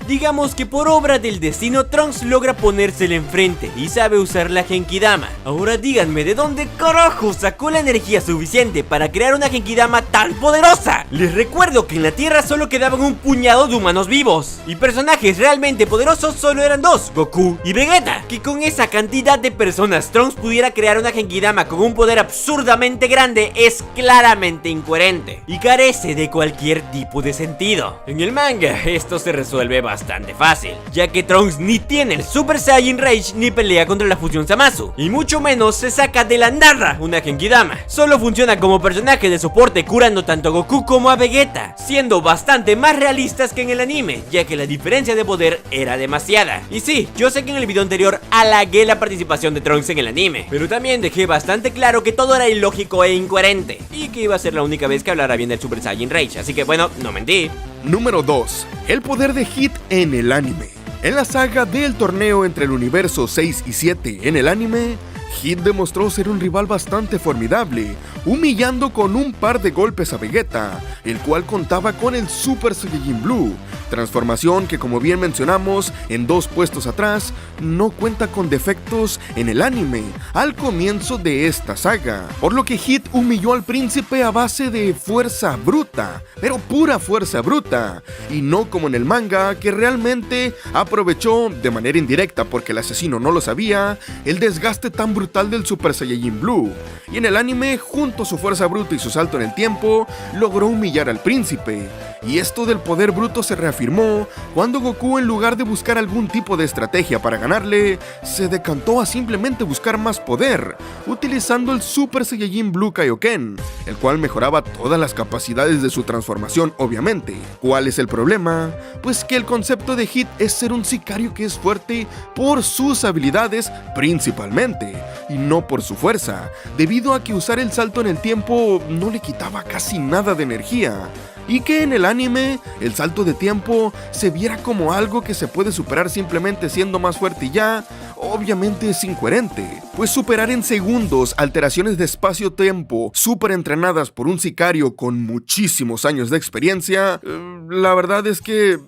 Digamos que por obra del destino Trunks logra ponérsele enfrente y sabe usar la Genki Dama. Ahora díganme, ¿de dónde carajo sacó la energía suficiente para crear una Genki Dama tan poderosa? Les recuerdo que en la Tierra solo quedaban un puñado de humanos vivos, y personajes realmente poderosos solo eran 2, Goku y Vegeta. Que con esa cantidad de personas Trunks pudiera crear una Genki Dama con un poder absurdamente grande es claramente incoherente y carece de cualquier tipo de sentido. En el manga esto se resuelve bastante bastante fácil, ya que Trunks ni tiene el Super Saiyan Rage ni pelea contra la fusión Zamasu, y mucho menos se saca de la nada una Genkidama. Solo funciona como personaje de soporte curando tanto a Goku como a Vegeta, siendo bastante más realistas que en el anime, ya que la diferencia de poder era demasiada. Y sí, yo sé que en el video anterior halagué la participación de Trunks en el anime, pero también dejé bastante claro que todo era ilógico e incoherente, y que iba a ser la única vez que hablara bien del Super Saiyan Rage, así que bueno, no mentí. Número 2. El poder de Hit en el anime. En la saga del torneo entre el universo 6 y 7 en el anime, Hit demostró ser un rival bastante formidable, humillando con un par de golpes a Vegeta, el cual contaba con el Super Saiyajin Blue, transformación que, como bien mencionamos en 2 puestos atrás, no cuenta con defectos en el anime al comienzo de esta saga, por lo que Hit humilló al príncipe a base de fuerza bruta, pero pura fuerza bruta, y no como en el manga, que realmente aprovechó de manera indirecta, porque el asesino no lo sabía, el desgaste tan brutal del Super Saiyajin Blue, y en el anime, junto a su fuerza bruta y su salto en el tiempo, logró humillar al príncipe. Y esto del poder bruto se reafirmó cuando Goku, en lugar de buscar algún tipo de estrategia para ganarle, se decantó a simplemente buscar más poder, utilizando el Super Saiyajin Blue Kaioken, el cual mejoraba todas las capacidades de su transformación, obviamente. ¿Cuál es el problema? Pues que el concepto de Hit es ser un sicario que es fuerte por sus habilidades principalmente, y no por su fuerza, debido a que usar el salto en el tiempo no le quitaba casi nada de energía, y que en el anime el salto de tiempo se viera como algo que se puede superar simplemente siendo más fuerte y ya, obviamente es incoherente, pues superar en segundos alteraciones de espacio-tiempo súper entrenadas por un sicario con muchísimos años de experiencia, la verdad es que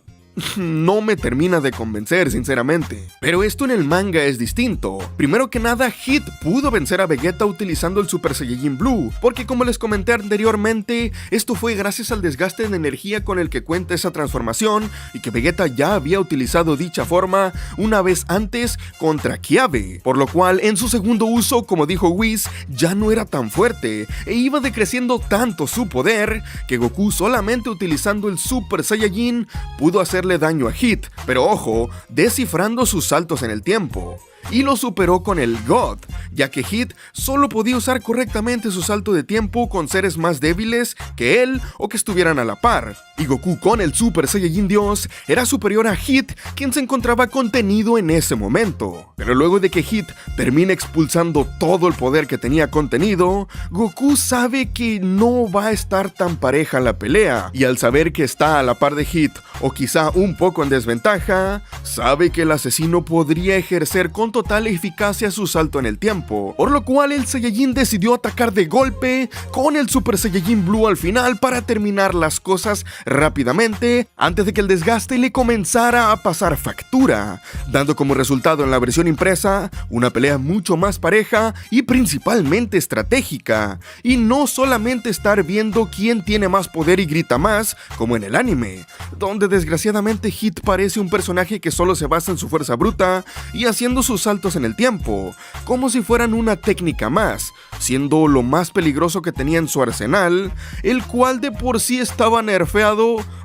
no me termina de convencer, sinceramente. Pero esto en el manga es distinto. Primero que nada, Hit pudo vencer a Vegeta utilizando el Super Saiyajin Blue, porque como les comenté anteriormente, esto fue gracias al desgaste de energía con el que cuenta esa transformación, y que Vegeta ya había utilizado dicha forma una vez antes contra Kiabe, por lo cual en su segundo uso, como dijo Whis, ya no era tan fuerte, e iba decreciendo tanto su poder, que Goku, solamente utilizando el Super Saiyajin, pudo hacer daño a Hit, pero ojo, descifrando sus saltos en el tiempo. Y lo superó con el God, ya que Hit solo podía usar correctamente su salto de tiempo con seres más débiles que él o que estuvieran a la par. Y Goku, con el Super Saiyajin Dios, era superior a Hit, quien se encontraba contenido en ese momento. Pero luego de que Hit termina expulsando todo el poder que tenía contenido, Goku sabe que no va a estar tan pareja la pelea, y al saber que está a la par de Hit, o quizá un poco en desventaja, sabe que el asesino podría ejercer con total eficacia su salto en el tiempo, por lo cual el Saiyajin decidió atacar de golpe con el Super Saiyajin Blue al final para terminar las cosas rápidamente antes de que el desgaste le comenzara a pasar factura, dando como resultado en la versión impresa una pelea mucho más pareja y principalmente estratégica, y no solamente estar viendo quién tiene más poder y grita más como en el anime, donde desgraciadamente Hit parece un personaje que solo se basa en su fuerza bruta y haciendo sus saltos en el tiempo, como si fueran una técnica más, siendo lo más peligroso que tenía en su arsenal, el cual de por sí estaba nerfeado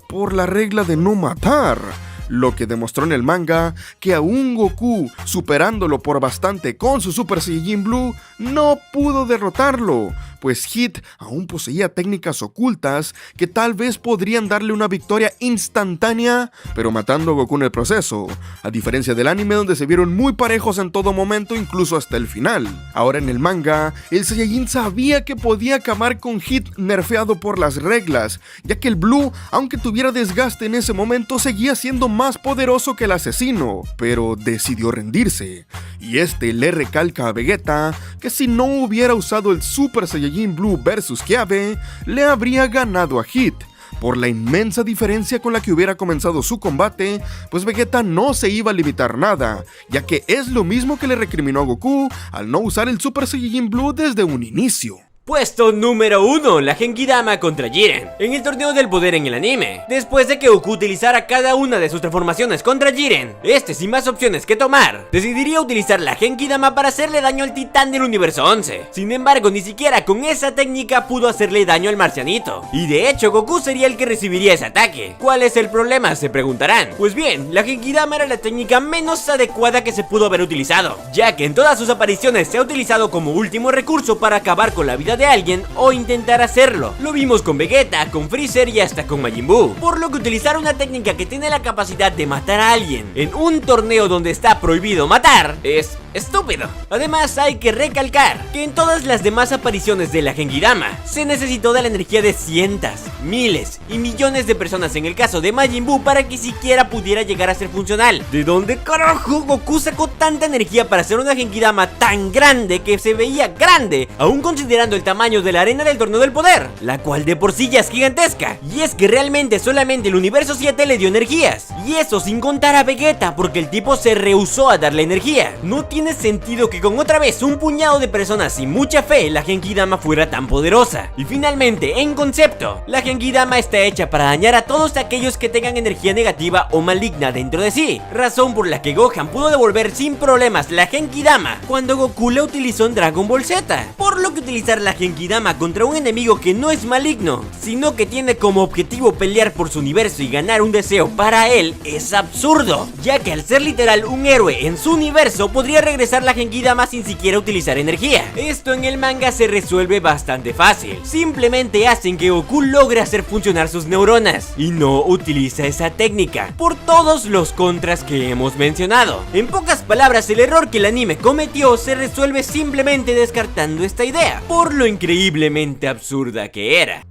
por la regla de no matar, lo que demostró en el manga que aún Goku, superándolo por bastante con su Super Saiyajin Blue, no pudo derrotarlo, pues Hit aún poseía técnicas ocultas que tal vez podrían darle una victoria instantánea, pero matando a Goku en el proceso, a diferencia del anime donde se vieron muy parejos en todo momento, incluso hasta el final. Ahora en el manga, el Saiyajin sabía que podía acabar con Hit nerfeado por las reglas, ya que el Blue, aunque tuviera desgaste en ese momento, seguía siendo más poderoso que el asesino, pero decidió rendirse, y este le recalca a Vegeta que si no hubiera usado el Super Saiyajin Blue versus Kiabe, le habría ganado a Hit, por la inmensa diferencia con la que hubiera comenzado su combate, pues Vegeta no se iba a limitar nada, ya que es lo mismo que le recriminó a Goku al no usar el Super Saiyajin Blue desde un inicio. Puesto número 1, la Genkidama contra Jiren. En el torneo del poder en el anime, después de que Goku utilizara cada una de sus transformaciones contra Jiren, sin más opciones que tomar, decidiría utilizar la Genkidama para hacerle daño al titán del universo 11. Sin embargo, ni siquiera con esa técnica pudo hacerle daño al marcianito, y de hecho Goku sería el que recibiría ese ataque. ¿Cuál es el problema?, se preguntarán. Pues bien, la Genkidama era la técnica menos adecuada que se pudo haber utilizado, ya que en todas sus apariciones se ha utilizado como último recurso para acabar con la vida de alguien o intentar hacerlo. Lo vimos con Vegeta, con Freezer y hasta con Majin Buu. Por lo que utilizar una técnica que tiene la capacidad de matar a alguien en un torneo donde está prohibido matar es estúpido. Además, hay que recalcar que en todas las demás apariciones de la Genkidama se necesitó de la energía de cientos, miles y millones de personas en el caso de Majin Buu para que siquiera pudiera llegar a ser funcional. ¿De dónde carajo Goku sacó tanta energía para hacer una Genkidama tan grande que se veía grande, aún considerando el tamaño de la arena del torneo del poder, la cual de por sí ya es gigantesca? Y es que realmente solamente el universo 7 le dio energías, y eso sin contar a Vegeta, porque el tipo se rehusó a darle energía. No tiene sentido que con otra vez un puñado de personas sin mucha fe la Genkidama fuera tan poderosa. Y finalmente, en concepto, la Genkidama está hecha para dañar a todos aquellos que tengan energía negativa o maligna dentro de sí, razón por la que Gohan pudo devolver sin problemas la Genkidama cuando Goku la utilizó en Dragon Ball Z. Por lo que utilizar la Genkidama contra un enemigo que no es maligno, sino que tiene como objetivo pelear por su universo y ganar un deseo para él, es absurdo, ya que al ser literal un héroe en su universo podría regresar la Genkidama sin siquiera utilizar energía. Esto en el manga se resuelve bastante fácil, simplemente hacen que Goku logre hacer funcionar sus neuronas y no utiliza esa técnica, por todos los contras que hemos mencionado. En pocas palabras, el error que el anime cometió se resuelve simplemente descartando esta idea, por lo increíblemente absurda que era.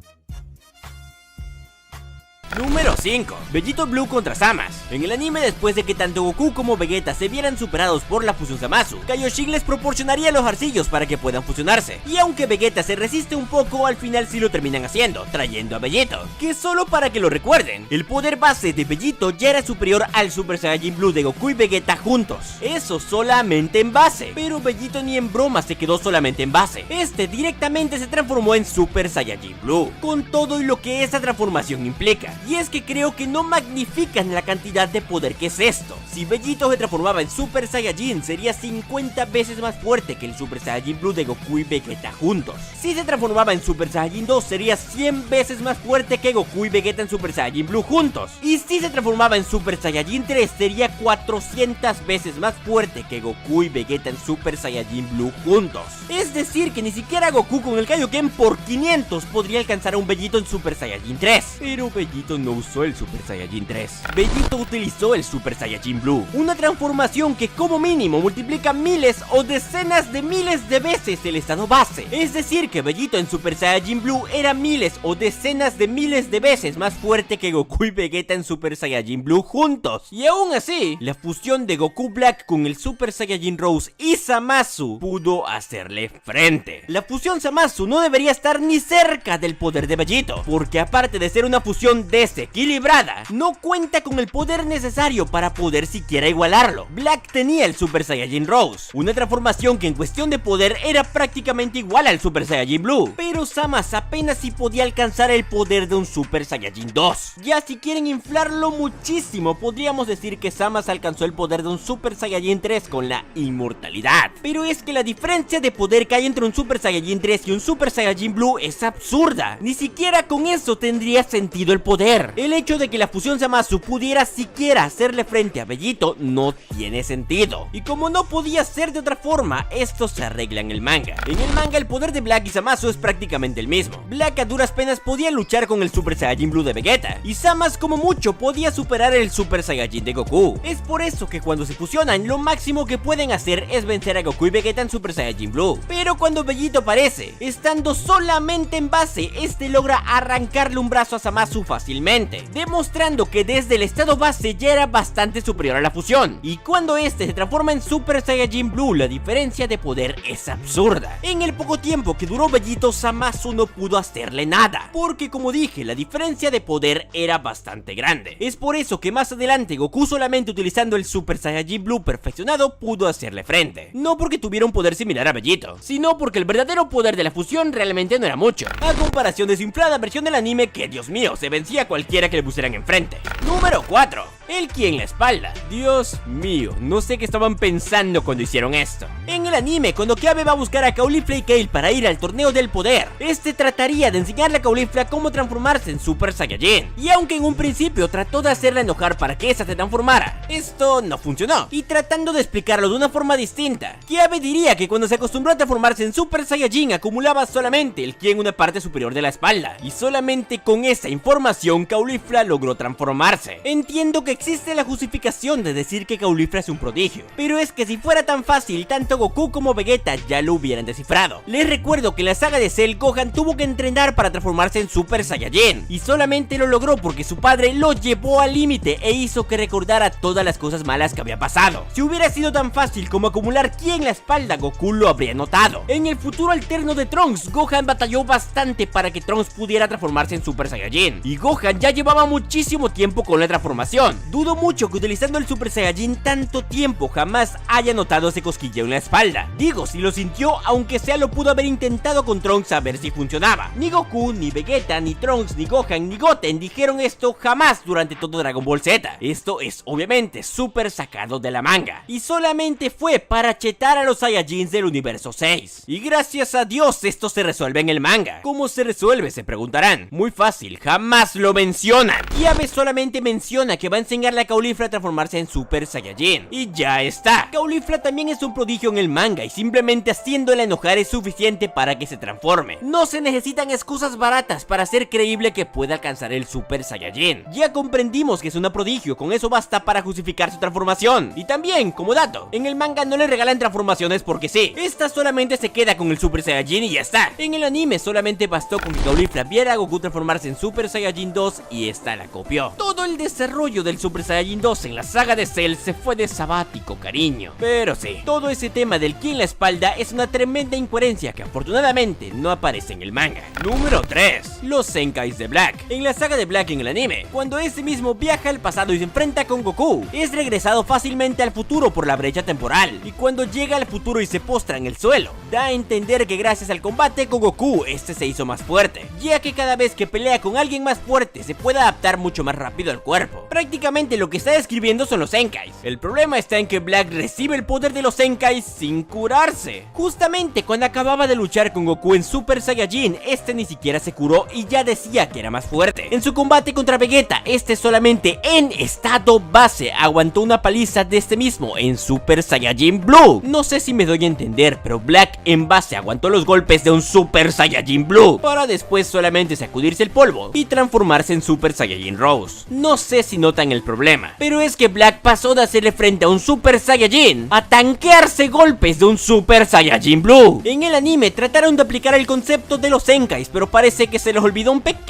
Número 5. Vegito Blue contra Zamasu. En el anime, después de que tanto Goku como Vegeta se vieran superados por la fusión Zamasu, Kaioshin les proporcionaría los arcillos para que puedan fusionarse. Y aunque Vegeta se resiste un poco, al final sí lo terminan haciendo, trayendo a Vegito. Que solo para que lo recuerden, el poder base de Vegito ya era superior al Super Saiyajin Blue de Goku y Vegeta juntos. Eso solamente en base. Pero Vegito ni en broma se quedó solamente en base. Directamente se transformó en Super Saiyajin Blue, con todo y lo que esa transformación implica. Y es que creo que no magnifican la cantidad de poder que es esto. Si Vegito se transformaba en Super Saiyajin, sería 50 veces más fuerte que el Super Saiyajin Blue de Goku y Vegeta juntos. Si se transformaba en Super Saiyajin 2, sería 100 veces más fuerte que Goku y Vegeta en Super Saiyajin Blue juntos. Y si se transformaba en Super Saiyajin 3, sería 400 veces más fuerte que Goku y Vegeta en Super Saiyajin Blue juntos. Es decir, que ni siquiera Goku con el Kaioken por 500 podría alcanzar a un Vegito en Super Saiyajin 3. Pero Vegito no usó el Super Saiyajin 3. Vegito utilizó el Super Saiyajin Blue, una transformación que como mínimo multiplica miles o decenas de miles de veces el estado base. Es decir, que Vegito en Super Saiyajin Blue era miles o decenas de miles de veces más fuerte que Goku y Vegeta en Super Saiyajin Blue juntos. Y aún así, la fusión de Goku Black con el Super Saiyajin Rose y Zamasu pudo hacerle frente. La fusión Zamasu no debería estar ni cerca del poder de Vegito, porque aparte de ser una fusión desequilibrada, no cuenta con el poder necesario para poder siquiera igualarlo. Black tenía el Super Saiyajin Rose, una transformación que en cuestión de poder era prácticamente igual al Super Saiyajin Blue, pero Zamasu apenas si podía alcanzar el poder de un Super Saiyajin 2. Ya si quieren inflarlo muchísimo, podríamos decir que Zamasu alcanzó el poder de un Super Saiyajin 3 con la inmortalidad. Pero es que la diferencia de poder que hay entre un Super Saiyajin 3 y un Super Saiyajin Blue es absurda. Ni siquiera con eso tendría sentido el poder. El hecho de que la fusión Zamasu pudiera siquiera hacerle frente a Vegito no tiene sentido. Y como no podía ser de otra forma, esto se arregla en el manga. En el manga el poder de Black y Zamasu es prácticamente el mismo. Black a duras penas podía luchar con el Super Saiyajin Blue de Vegeta, y Zamasu como mucho podía superar el Super Saiyajin de Goku. Es por eso que cuando se fusionan, lo máximo que pueden hacer es vencer a Goku y Vegeta en Super Saiyajin Blue. Pero cuando Vegito aparece, estando solamente en base, este logra arrancarle un brazo a Zamasu fácilmente. fácilmente, demostrando que desde el estado base ya era bastante superior a la fusión, y cuando este se transforma en Super Saiyajin Blue la diferencia de poder es absurda. En el poco tiempo que duró Bellito, Zamasu no pudo hacerle nada, porque como dije, la diferencia de poder era bastante grande. Es por eso que más adelante Goku solamente utilizando el Super Saiyajin Blue perfeccionado pudo hacerle frente, no porque tuviera un poder similar a Bellito, sino porque el verdadero poder de la fusión realmente no era mucho, a comparación de su inflada versión del anime que, Dios mío, se vencía a cualquiera que le pusieran enfrente. Número 4. El ki en la espalda. Dios mío, no sé qué estaban pensando cuando hicieron esto. En el anime, cuando Kiabe va a buscar a Caulifla y Kale para ir al torneo del poder, este trataría de enseñarle a Caulifla cómo transformarse en Super Saiyajin, y aunque en un principio trató de hacerla enojar para que esa se transformara, esto no funcionó, y tratando de explicarlo de una forma distinta, Kiabe diría que cuando se acostumbró a transformarse en Super Saiyajin acumulaba solamente el ki en una parte superior de la espalda, y solamente con esa información Caulifla logró transformarse. Entiendo que existe la justificación de decir que Caulifla es un prodigio, pero es que si fuera tan fácil, tanto Goku como Vegeta ya lo hubieran descifrado. Les recuerdo que en la saga de Cell, Gohan tuvo que entrenar para transformarse en Super Saiyajin, y solamente lo logró porque su padre lo llevó al límite e hizo que recordara todas las cosas malas que había pasado. Si hubiera sido tan fácil como acumular ki en la espalda, Goku lo habría notado. En el futuro alterno de Trunks, Gohan batalló bastante para que Trunks pudiera transformarse en Super Saiyajin, y Gohan ya llevaba muchísimo tiempo con la transformación. Dudo mucho que utilizando el Super Saiyajin tanto tiempo jamás haya notado ese cosquilleo en la espalda. Digo, si lo sintió, aunque sea lo pudo haber intentado con Trunks a ver si funcionaba. Ni Goku, ni Vegeta, ni Trunks, ni Gohan, ni Goten dijeron esto jamás durante todo Dragon Ball Z. Esto es obviamente súper sacado de la manga, y solamente fue para chetar a los Saiyajins del universo 6. Y gracias a Dios esto se resuelve en el manga. ¿Cómo se resuelve?, se preguntarán. Muy fácil, jamás lo mencionan. Kiabe solamente menciona que va a enseñarle a Caulifla a transformarse en Super Saiyajin, y ya está. Caulifla también es un prodigio en el manga, y simplemente haciéndola enojar es suficiente para que se transforme. No se necesitan excusas baratas para hacer creíble que pueda alcanzar el Super Saiyajin. Ya comprendimos que es una prodigio, con eso basta para justificar su transformación. Y también, como dato, en el manga no le regalan transformaciones porque sí. Esta solamente se queda con el Super Saiyajin y ya está. En el anime solamente bastó con que Caulifla viera a Goku transformarse en Super Saiyajin 2 y esta la copió. Todo el desarrollo del Super Saiyajin 2 en la saga de Cell se fue de sabático, cariño. Pero sí, todo ese tema del ki en la espalda es una tremenda incoherencia que afortunadamente no aparece en el manga. Número 3. Los Zenkais de Black. En la saga de Black en el anime, cuando ese mismo viaja al pasado y se enfrenta con Goku, es regresado fácilmente al futuro por la brecha temporal, y cuando llega al futuro y se postra en el suelo, da a entender que gracias al combate con Goku, este se hizo más fuerte, ya que cada vez que pelea con alguien más fuerte se puede adaptar mucho más rápido al cuerpo. Prácticamente lo que está describiendo son los Zenkais. El problema está en que Black recibe el poder de los Zenkais sin curarse. Justamente cuando acababa de luchar con Goku en Super Saiyajin, este ni siquiera se curó y ya decía que era más fuerte. En su combate contra Vegeta, este solamente en estado base aguantó una paliza de este mismo en Super Saiyajin Blue. No sé si me doy a entender, pero Black en base aguantó los golpes de un Super Saiyajin Blue para después solamente sacudirse el polvo y transformarse en Super Saiyajin Rose. No sé si notan el problema, pero es que Black pasó de hacerle frente a un Super Saiyajin a tanquearse golpes de un Super Saiyajin Blue. En el anime trataron de aplicar el concepto de los Zenkais, pero parece que se les olvidó un pequeño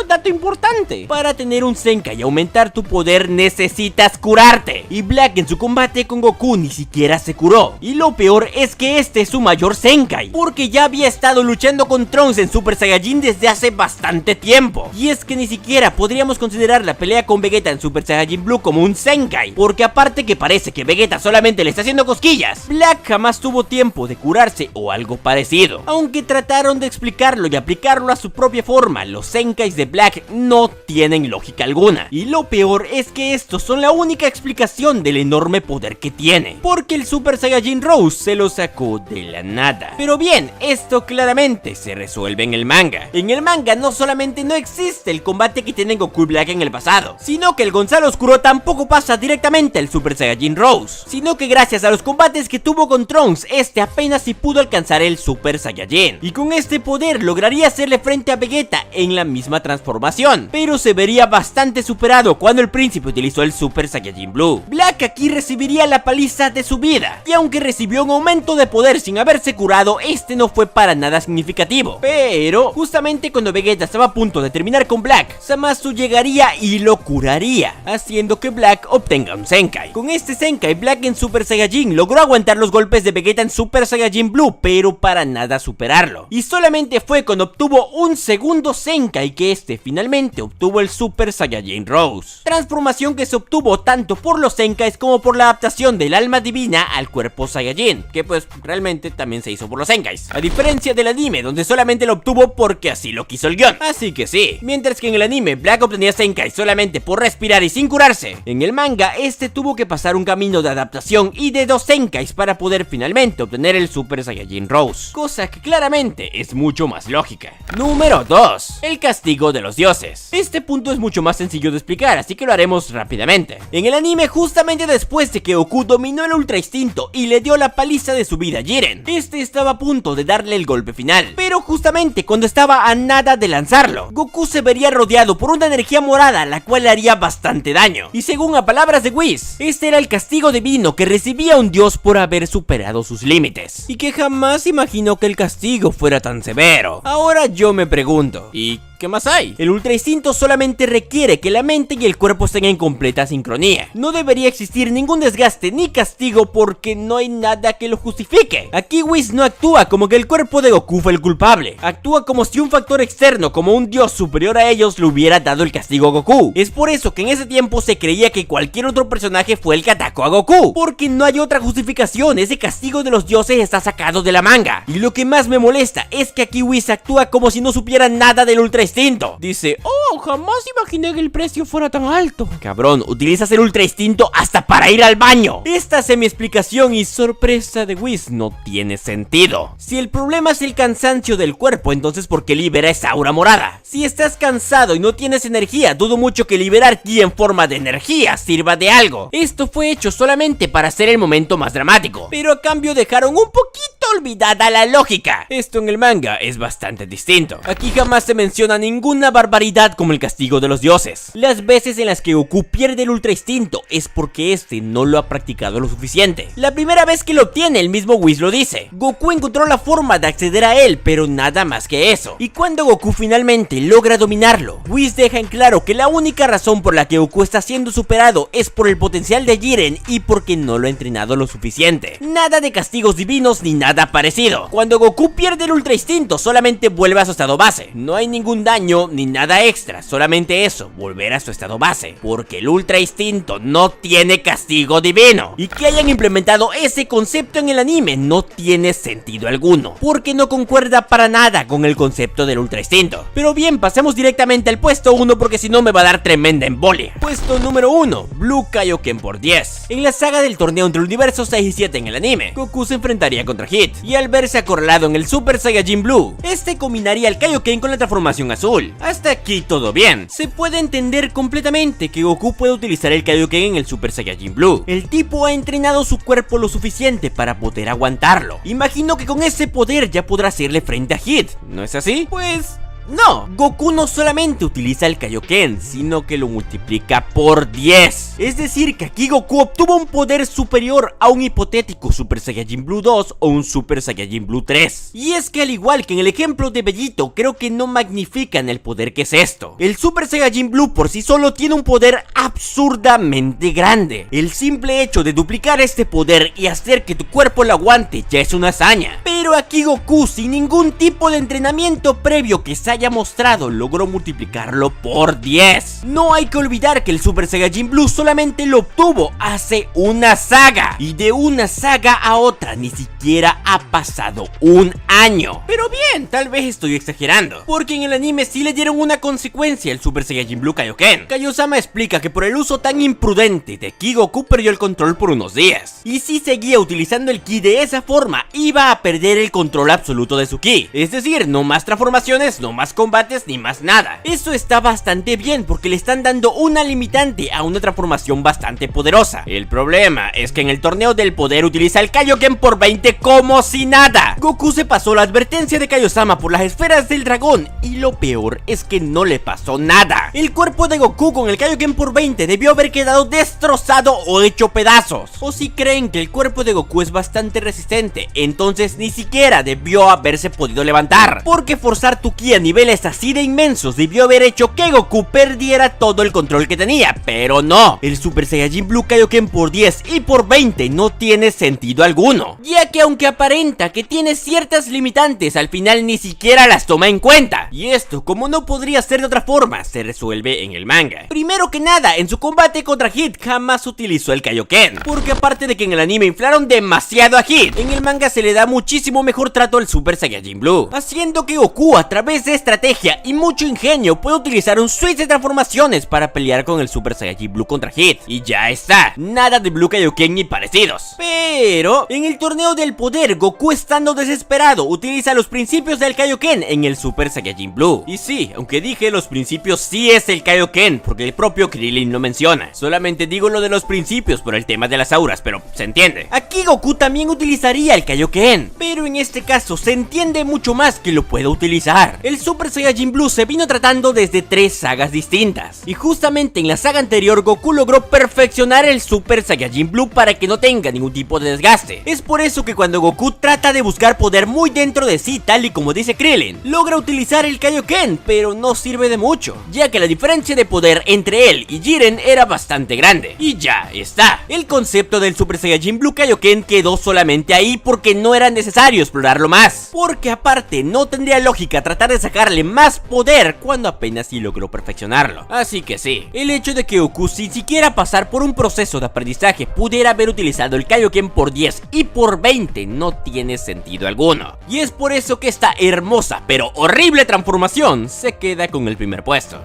dato importante. Para tener un Zenkai y aumentar tu poder necesitas curarte, y Black en su combate con Goku ni siquiera se curó. Y lo peor es que este es su mayor Zenkai, porque ya había estado luchando con Trunks en Super Saiyajin desde hace bastante tiempo. Y es que ni siquiera podríamos considerar la pelea con Vegeta en Super Saiyajin Blue como un Zenkai, porque aparte que parece que Vegeta solamente le está haciendo cosquillas, Black jamás tuvo tiempo de curarse o algo parecido. Aunque trataron de explicarlo y aplicarlo a su propia forma, los Zenkais de Black no tienen lógica alguna. Y lo peor es que estos son la única explicación del enorme poder que tiene, porque el Super Saiyajin Rose se lo sacó de la nada. Pero bien, esto claramente se resuelve en el manga. En el manga no solamente no existe el combate que tienen Goku y Black en el pasado, sino que el Gonzalo Oscuro tampoco pasa directamente al Super Saiyajin Rose, sino que gracias a los combates que tuvo con Trunks, este apenas si pudo alcanzar el Super Saiyajin, y con este poder lograría hacerle frente a Vegeta en la misma transformación, pero se vería bastante superado cuando el príncipe utilizó el Super Saiyajin Blue. Black aquí recibiría la paliza de su vida, y aunque recibió un aumento de poder sin haberse curado, este no fue para nada significativo. Pero justamente cuando Vegeta estaba a punto de terminar con Black, Zamasu llegaría y lo curaría, haciendo que Black obtenga un Zenkai. Con este Zenkai, Black en Super Saiyajin logró aguantar los golpes de Vegeta en Super Saiyajin Blue, pero para nada superarlo. Y solamente fue cuando obtuvo un segundo Zenkai que este finalmente obtuvo el Super Saiyajin Rose, transformación que se obtuvo tanto por los Zenkais como por la adaptación del alma divina al cuerpo Saiyajin, que pues realmente también se hizo por los Zenkais, a diferencia del anime donde solamente lo obtuvo porque así lo quiso el guión. Así que sí, mientras que en el anime Black obtenía Zenkai solamente por respirar y sin curarse, en el manga este tuvo que pasar un camino de adaptación y de 2 Zenkais para poder finalmente obtener el Super Saiyajin Rose, cosa que claramente es mucho más lógica. Número 2. El castigo de los dioses. Este punto es mucho más sencillo de explicar, así que lo haremos rápidamente. En el anime, justamente después de que Goku dominó el Ultra Instinto y le dio la paliza de su vida a Jiren, este estaba a punto de darle el golpe final, pero justamente cuando estaba a nada de lanzarlo, Goku se vería rodeado por una energía morada, la cual le haría bastante daño, y según a palabras de Whis, este era el castigo divino que recibía un dios por haber superado sus límites, y que jamás imaginó que el castigo fuera tan severo. Ahora yo me pregunto, ¿y qué más hay? El Ultra Instinto solamente requiere que la mente y el cuerpo estén en completa sincronía. No debería existir ningún desgaste ni castigo porque no hay nada que lo justifique. Aquí Whis no actúa como que el cuerpo de Goku fue el culpable. Actúa como si un factor externo, como un dios superior a ellos, le hubiera dado el castigo a Goku. Es por eso que en ese tiempo se creía que cualquier otro personaje fue el que atacó a Goku, porque no hay otra justificación. Ese castigo de los dioses está sacado de la manga. Y lo que más me molesta es que aquí Whis actúa como si no supiera nada del Ultra Instinto. Dice, oh, jamás imaginé que el precio fuera tan alto. Cabrón, utilizas el Ultra Instinto hasta para ir al baño. Esta semi-explicación y sorpresa de Whis no tiene sentido. Si el problema es el cansancio del cuerpo, entonces ¿por qué libera esa aura morada? Si estás cansado y no tienes energía, dudo mucho que liberar ki en forma de energía sirva de algo. Esto fue hecho solamente para hacer el momento más dramático, pero a cambio dejaron un poquito olvidada la lógica. Esto en el manga es bastante distinto. Aquí jamás se menciona ninguna barbaridad como el castigo de los dioses. Las veces en las que Goku pierde el Ultra Instinto es porque este no lo ha practicado lo suficiente. La primera vez que lo obtiene, el mismo Whis lo dice. Goku encontró la forma de acceder a él, pero nada más que eso. Y cuando Goku finalmente logra dominarlo, Whis deja en claro que la única razón por la que Goku está siendo superado es por el potencial de Jiren y porque no lo ha entrenado lo suficiente. Nada de castigos divinos ni nada parecido. Cuando Goku pierde el Ultra Instinto, solamente vuelve a su estado base. No hay ningún daño ni nada extra, solamente eso, volver a su estado base, porque el Ultra Instinto no tiene castigo divino. Y que hayan implementado ese concepto en el anime no tiene sentido alguno, porque no concuerda para nada con el concepto del Ultra Instinto. Pero bien, pasemos directamente al puesto 1 porque si no me va a dar tremenda embolia. Puesto número 1, Blue Kaioken por 10. En la saga del torneo entre el universo 6 y 7 en el anime, Goku se enfrentaría contra Hit, y al verse acorralado en el Super Saiyajin Blue, este combinaría el Kaioken con la transformación azul. Hasta aquí todo bien. Se puede entender completamente que Goku puede utilizar el Kaioken en el Super Saiyajin Blue. El tipo ha entrenado su cuerpo lo suficiente para poder aguantarlo. Imagino que con ese poder ya podrá hacerle frente a Hit, ¿no es así? Pues no, Goku no solamente utiliza el Kaioken, sino que lo multiplica por 10. Es decir, que aquí Goku obtuvo un poder superior a un hipotético Super Saiyajin Blue 2 o un Super Saiyajin Blue 3. Y es que al igual que en el ejemplo de Bellito, creo que no magnifican el poder que es esto. El Super Saiyajin Blue por sí solo tiene un poder absurdamente grande. El simple hecho de duplicar este poder y hacer que tu cuerpo lo aguante ya es una hazaña. Pero aquí Goku, sin ningún tipo de entrenamiento previo que se haya mostrado, logró multiplicarlo por 10. No hay que olvidar que el Super Saiyajin Blue solamente lo obtuvo hace una saga, y de una saga a otra ni siquiera ha pasado un año. Pero bien, tal vez estoy exagerando, porque en el anime sí le dieron una consecuencia al Super Saiyajin Blue Kaioken. Kaiosama explica que por el uso tan imprudente de Ki, Goku perdió el control por unos días, y si seguía utilizando el Ki de esa forma, iba a perder el control absoluto de su Ki. Es decir, no más transformaciones, no más más combates ni más nada. Eso está bastante bien porque le están dando una limitante a una transformación bastante poderosa. El problema es que en el torneo del poder utiliza el Kaioken por 20 como si nada. Goku se pasó la advertencia de Kaiosama por las esferas del dragón y lo peor es que no le pasó nada. El cuerpo de Goku con el Kaioken por 20 debió haber quedado destrozado o hecho pedazos. O si creen que el cuerpo de Goku es bastante resistente, entonces ni siquiera debió haberse podido levantar, porque forzar tu ki a niveles así de inmensos debió haber hecho que Goku perdiera todo el control que tenía, pero no. El Super Saiyajin Blue Kaioken por 10 y por 20 no tiene sentido alguno, ya que aunque aparenta que tiene ciertas limitantes, al final ni siquiera las toma en cuenta. Y esto, como no podría ser de otra forma, se resuelve en el manga. Primero que nada, en su combate contra Hit jamás utilizó el Kaioken, porque aparte de que en el anime inflaron demasiado a Hit, en el manga se le da muchísimo mejor trato al Super Saiyajin Blue, haciendo que Goku a través de estrategia y mucho ingenio pueda utilizar un switch de transformaciones para pelear con el Super Saiyajin Blue contra Hit. Y ya está, nada de Blue Kaioken ni parecidos. Pero en el torneo del poder, Goku, estando desesperado, utiliza los principios del Kaioken en el Super Saiyajin Blue. Y sí, aunque dije los principios, sí es el Kaioken, porque el propio Krillin lo menciona. Solamente digo lo de los principios por el tema de las auras, pero se entiende. Aquí Goku también utilizaría el Kaioken, pero en este caso se entiende mucho más que lo pueda utilizar. El Super Saiyajin Blue se vino tratando desde 3 sagas distintas, y justamente en la saga anterior Goku logró perfeccionar el Super Saiyajin Blue para que no tenga ningún tipo de desgaste. Es por eso que cuando Goku trata de buscar poder muy dentro de sí, tal y como dice Krillin, logra utilizar el Kaioken, pero no sirve de mucho, ya que la diferencia de poder entre él y Jiren era bastante grande. Y ya está, el concepto del Super Saiyajin Blue Kaioken quedó solamente ahí porque no era necesario explorarlo más, porque aparte no tendría lógica tratar de sacarle más poder cuando apenas sí logró perfeccionarlo. Así que sí, el hecho de que Goku sin siquiera pasar por un proceso de aprendizaje pudiera haber utilizado el Kaioken por 10 y por 20 no tiene sentido alguno, y es por eso que esta hermosa pero horrible transformación se queda con el primer puesto.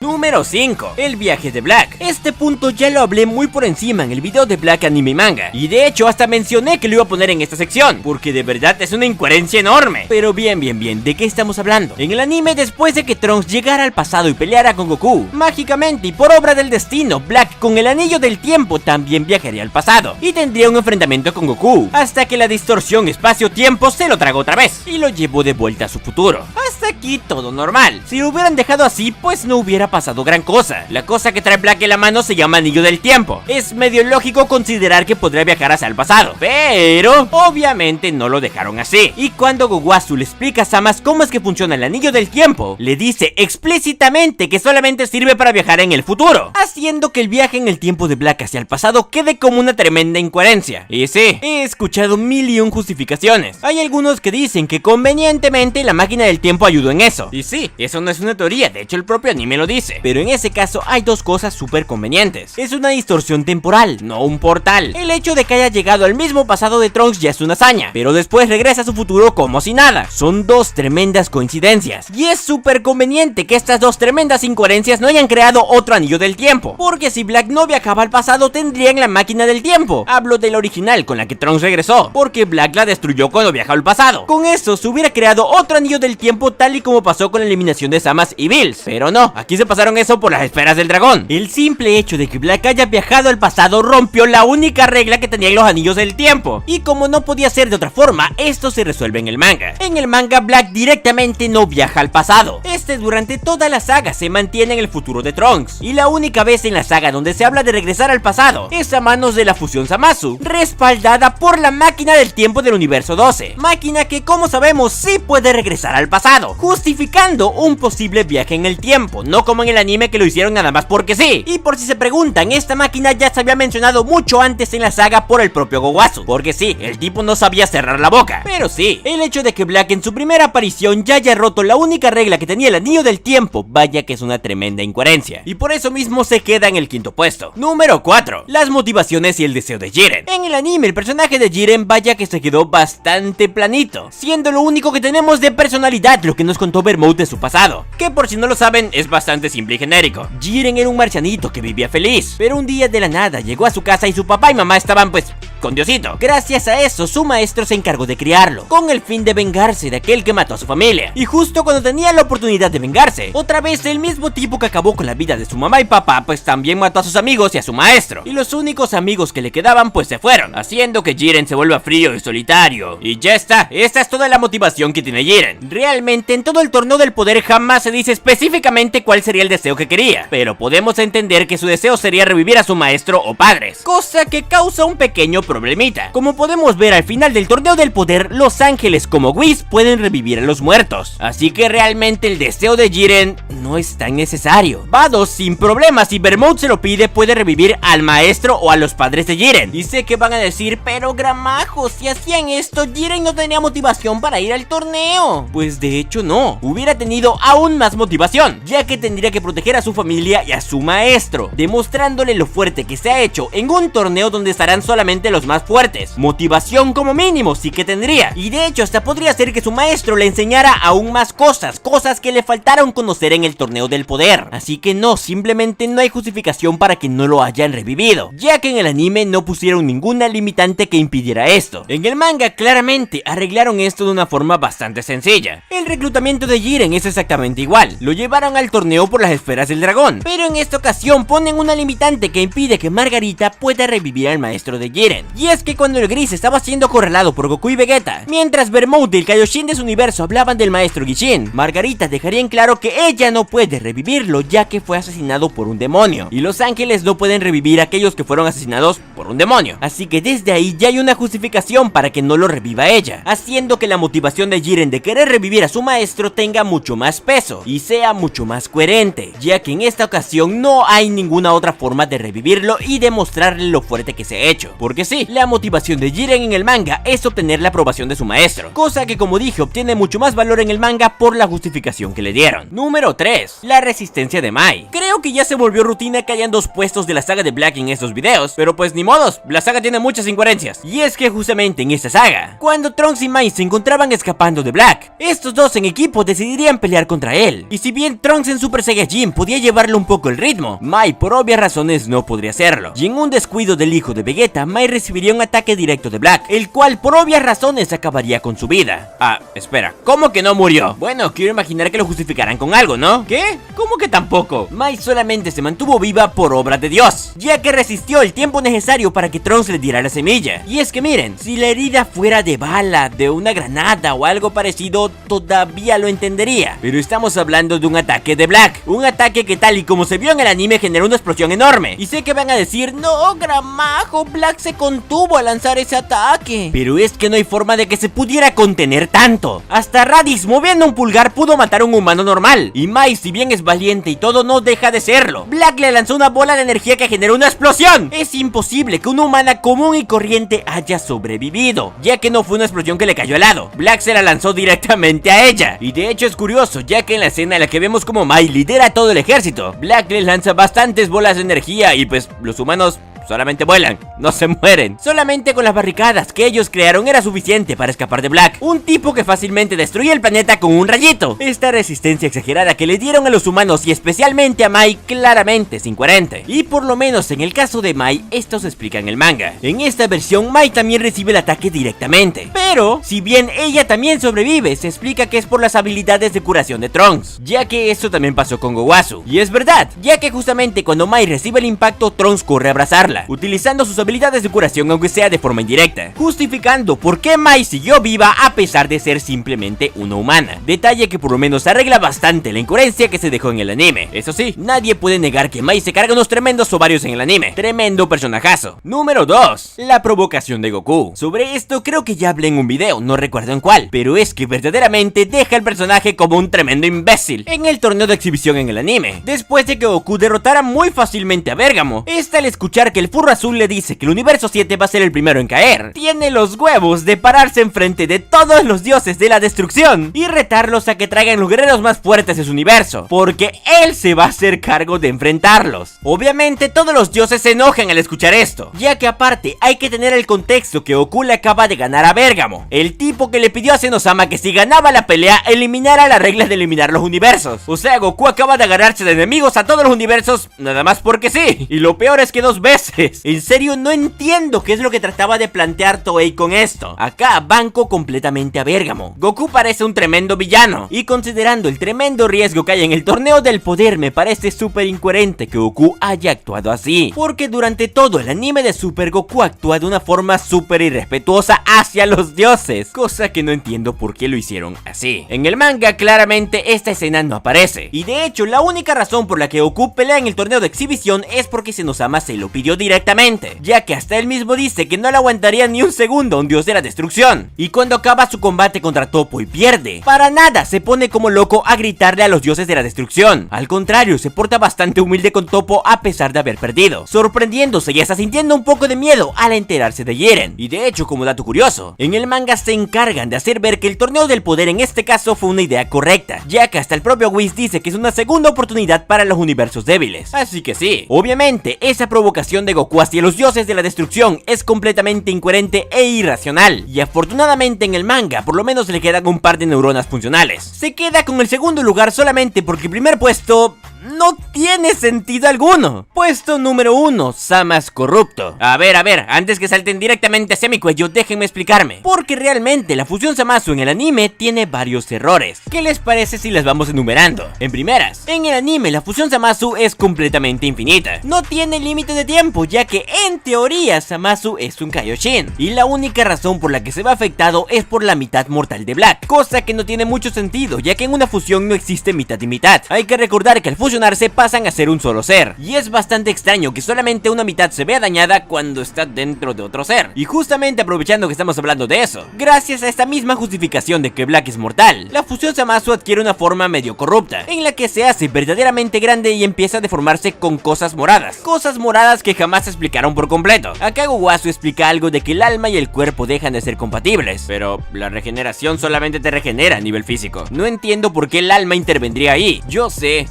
Número 5. El viaje de Black. Este punto ya lo hablé muy por encima en el video de Black Anime y Manga, y de hecho hasta mencioné que lo iba a poner en esta sección, porque de verdad es una incoherencia enorme. Pero bien, ¿de qué estamos hablando? En el anime, después de que Trunks llegara al pasado y peleara con Goku, mágicamente y por obra del destino, Black con el anillo del tiempo también viajaría al pasado, y tendría un enfrentamiento con Goku, hasta que la distorsión espacio-tiempo se lo tragó otra vez, y lo llevó de vuelta a su futuro. Hasta aquí todo normal. Si lo hubieran dejado así, pues no hubiera pasado gran cosa. La cosa que trae Black en la mano se llama anillo del tiempo. Es medio lógico considerar que podría viajar hacia el pasado, pero obviamente no lo dejaron así. Y cuando Gowasu le explica a Zamasu cómo es que funciona el anillo del tiempo, le dice explícitamente que solamente sirve para viajar en el futuro, haciendo que el viaje en el tiempo de Black hacia el pasado quede como una tremenda incoherencia. Y sí, he escuchado 1001 justificaciones. Hay algunos que dicen que convenientemente la máquina del tiempo ayudó en eso. Y sí, eso no es una teoría, de hecho el propio anime lo dice. Pero en ese caso hay dos cosas súper convenientes. Es una distorsión temporal, no un portal. El hecho de que haya llegado al mismo pasado de Trunks ya es una hazaña, pero después regresa a su futuro como si nada. Son dos tremendas coincidencias, y es súper conveniente que estas dos tremendas incoherencias no hayan creado otro anillo del tiempo, porque si Black no viajaba al pasado tendrían la máquina del tiempo. Hablo de la original con la que Trunks regresó, porque Black la destruyó cuando viajó al pasado. Con eso se hubiera creado otro anillo del tiempo, tal y como pasó con la eliminación de Zamasu y Bills, pero no, aquí se pasaron eso por las esferas del dragón. El simple hecho de que Black haya viajado al pasado rompió la única regla que tenían los anillos del tiempo, y como no podía ser de otra forma, esto se resuelve en el manga. En el manga, Black directamente no viaja al pasado. Durante toda la saga se mantiene en el futuro de Trunks, y la única vez en la saga donde se habla de regresar al pasado es a manos de la fusión Zamasu, respaldada por la máquina del tiempo del universo 12, máquina que, como sabemos, sí puede regresar al pasado, justificando un posible viaje en el tiempo, no como en el anime que lo hicieron nada más porque sí. Y por si se preguntan, esta máquina ya se había mencionado mucho antes en la saga por el propio Gowasu, porque sí, el tipo no sabía cerrar la boca. Pero sí, el hecho de que Black en su primera aparición ya haya roto la única regla que tenía el anillo del tiempo, vaya que es una tremenda incoherencia, y por eso mismo se queda en el quinto puesto. Número 4. Las motivaciones y el deseo de Jiren. En el anime, el personaje de Jiren vaya que se quedó bastante planito, siendo lo único que tenemos de personalidad lo que nos contó Bermouth de su pasado, que por si no lo saben es bastante bastante simple y genérico. Jiren era un marcianito que vivía feliz, pero un día de la nada llegó a su casa y su papá y mamá estaban pues con Diosito. Gracias a eso, su maestro se encargó de criarlo, con el fin de vengarse de aquel que mató a su familia. Y justo cuando tenía la oportunidad de vengarse, otra vez el mismo tipo que acabó con la vida de su mamá y papá, pues también mató a sus amigos y a su maestro. Y los únicos amigos que le quedaban pues se fueron, haciendo que Jiren se vuelva frío y solitario. Y ya está, esta es toda la motivación que tiene Jiren. Realmente en todo el torneo del poder jamás se dice específicamente cuál sería el deseo que quería, pero podemos entender que su deseo sería revivir a su maestro o padres, cosa que causa un pequeño problemita. Como podemos ver al final del torneo del poder, los ángeles como Whis pueden revivir a los muertos, así que realmente el deseo de Jiren no es tan necesario. Vados sin problemas, si Bermouth se lo pide, puede revivir al maestro o a los padres de Jiren. Y sé que van a decir, pero Gramajo, si hacían esto, Jiren no tenía motivación para ir al torneo. Pues de hecho no, hubiera tenido aún más motivación, ya que tendría que proteger a su familia y a su maestro, demostrándole lo fuerte que se ha hecho en un torneo donde estarán solamente los más fuertes. Motivación como mínimo sí que tendría, y de hecho hasta podría ser que su maestro le enseñara aún más cosas que le faltaron conocer en el torneo del poder. Así que no, simplemente no hay justificación para que no lo hayan revivido, ya que en el anime no pusieron ninguna limitante que impidiera esto. En el manga claramente arreglaron esto de una forma bastante sencilla. El reclutamiento de Jiren es exactamente igual, lo llevaron al torneo por las esferas del dragón, pero en esta ocasión ponen una limitante que impide que Margarita pueda revivir al maestro de Jiren. Y es que cuando el Gris estaba siendo acorralado por Goku y Vegeta, mientras Bermouth y el Kaioshin de su universo hablaban del maestro Gishin, Margarita dejaría en claro que ella no puede revivirlo ya que fue asesinado por un demonio, y los ángeles no pueden revivir a aquellos que fueron asesinados por un demonio. Así que desde ahí ya hay una justificación para que no lo reviva ella, haciendo que la motivación de Jiren de querer revivir a su maestro tenga mucho más peso y sea mucho más coherente, ya que en esta ocasión no hay ninguna otra forma de revivirlo y demostrarle lo fuerte que se ha hecho. Porque sí, la motivación de Jiren en el manga es obtener la aprobación de su maestro, cosa que como dije obtiene mucho más valor en el manga por la justificación que le dieron. Número 3. La resistencia de Mai. Creo que ya se volvió rutina que hayan dos puestos de la saga de Black en estos videos, pero pues ni modos, la saga tiene muchas incoherencias. Y es que justamente en esta saga, cuando Trunks y Mai se encontraban escapando de Black, estos dos en equipo decidirían pelear contra él. Y si bien Trunks en Super Saiyajin podía llevarle un poco el ritmo, Mai por obvias razones no podría hacerlo. Y en un descuido del hijo de Vegeta, Mai recibiría un ataque directo de Black, el cual por obvias razones acabaría con su vida. Ah, espera, ¿cómo que no murió? Bueno, quiero imaginar que lo justificarán con algo, ¿no? ¿Qué? ¿Cómo que tampoco? Mai solamente se mantuvo viva por obra de Dios, ya que resistió el tiempo necesario para que Trunks le diera la semilla. Y es que miren, si la herida fuera de bala, de una granada o algo parecido, todavía lo entendería, pero estamos hablando de un ataque de Black, un ataque que tal y como se vio en el anime generó una explosión enorme. Y sé que van a decir, no, Gramajo, Black se contuvo al lanzar ese ataque, pero es que no hay forma de que se pudiera contener tanto. Hasta Raditz moviendo un pulgar pudo matar a un humano normal, y Mai, si bien es valiente y todo, no deja de serlo. Black le lanzó una bola de energía que generó una explosión. Es imposible que una humana común y corriente haya sobrevivido, ya que no fue una explosión que le cayó al lado, Black se la lanzó directamente a ella. Y de hecho es curioso, ya que en la escena en la que vemos como Mai lidera todo el ejército, Black le lanza bastantes bolas de energía y pues los humanos solamente vuelan, no se mueren. Solamente con las barricadas que ellos crearon era suficiente para escapar de Black, un tipo que fácilmente destruía el planeta con un rayito. Esta resistencia exagerada que le dieron a los humanos y especialmente a Mai claramente es incoherente, y por lo menos en el caso de Mai esto se explica en el manga. En esta versión Mai también recibe el ataque directamente, pero si bien ella también sobrevive, se explica que es por las habilidades de curación de Trunks, ya que esto también pasó con Gowasu. Y es verdad, ya que justamente cuando Mai recibe el impacto, Trunks corre a abrazarla, utilizando sus habilidades de curación aunque sea de forma indirecta, justificando por qué Mai siguió viva a pesar de ser simplemente una humana. Detalle que por lo menos arregla bastante la incoherencia que se dejó en el anime. Eso sí, nadie puede negar que Mai se carga unos tremendos ovarios en el anime. Tremendo personajazo. Número 2. La provocación de Goku. Sobre esto creo que ya hablé en un video, no recuerdo en cuál, pero es que verdaderamente deja al personaje como un tremendo imbécil en el torneo de exhibición en el anime. Después de que Goku derrotara muy fácilmente a Bergamo, al escuchar que el furro azul le dice que el universo 7 va a ser el primero en caer, tiene los huevos de pararse enfrente de todos los dioses de la destrucción y retarlos a que traigan los guerreros más fuertes de su universo, porque él se va a hacer cargo de enfrentarlos. Obviamente todos los dioses se enojan al escuchar esto, ya que aparte hay que tener el contexto que Goku le acaba de ganar a Bergamo, el tipo que le pidió a Zenosama que si ganaba la pelea eliminara la regla de eliminar los universos. O sea, Goku acaba de agarrarse de enemigos a todos los universos nada más porque sí, y lo peor es que 2 veces. En serio no entiendo qué es lo que trataba de plantear Toei con esto. Acá banco completamente a Bergamo. Goku parece un tremendo villano, y considerando el tremendo riesgo que hay en el torneo del poder, me parece súper incoherente que Goku haya actuado así, porque durante todo el anime de Super, Goku actúa de una forma súper irrespetuosa hacia los dioses, cosa que no entiendo por qué lo hicieron así. En el manga claramente esta escena no aparece, y de hecho la única razón por la que Goku pelea en el torneo de exhibición es porque Zenosama se lo pidió directamente, ya que hasta él mismo dice que no le aguantaría ni un segundo a un dios de la destrucción. Y cuando acaba su combate contra Toppo y pierde, para nada se pone como loco a gritarle a los dioses de la destrucción. Al contrario, se porta bastante humilde con Toppo a pesar de haber perdido, sorprendiéndose y hasta sintiendo un poco de miedo al enterarse de Jiren. Y de hecho, como dato curioso, en el manga se encargan de hacer ver que el torneo del poder en este caso fue una idea correcta, ya que hasta el propio Whis dice que es una segunda oportunidad para los universos débiles. Así que sí, obviamente esa provocación de Goku hacia los dioses de la destrucción es completamente incoherente e irracional, y afortunadamente en el manga por lo menos le quedan un par de neuronas funcionales. Se queda con el segundo lugar solamente porque el primer puesto no tiene sentido alguno. Puesto número 1, Zamasu corrupto. A ver, antes que salten directamente hacia mi cuello, déjenme explicarme, porque realmente la fusión Zamasu en el anime tiene varios errores. ¿Qué les parece si las vamos enumerando? En primeras, en el anime la fusión Zamasu es completamente infinita, no tiene límite de tiempo, ya que en teoría Zamasu es un Kaioshin, y la única razón por la que se ve afectado es por la mitad mortal de Black, cosa que no tiene mucho sentido, ya que en una fusión no existe mitad y mitad. Hay que recordar que al fusionarse pasan a ser un solo ser, y es bastante extraño que solamente una mitad se vea dañada cuando está dentro de otro ser. Y justamente aprovechando que estamos hablando de eso, gracias a esta misma justificación de que Black es mortal, la fusión Zamasu adquiere una forma medio corrupta, en la que se hace verdaderamente grande y empieza a deformarse con cosas moradas que jamás se explicaron por completo. Acá Gowasu explica algo de que el alma y el cuerpo dejan de ser compatibles, pero la regeneración solamente te regenera a nivel físico. No entiendo por qué el alma intervendría ahí. Yo sé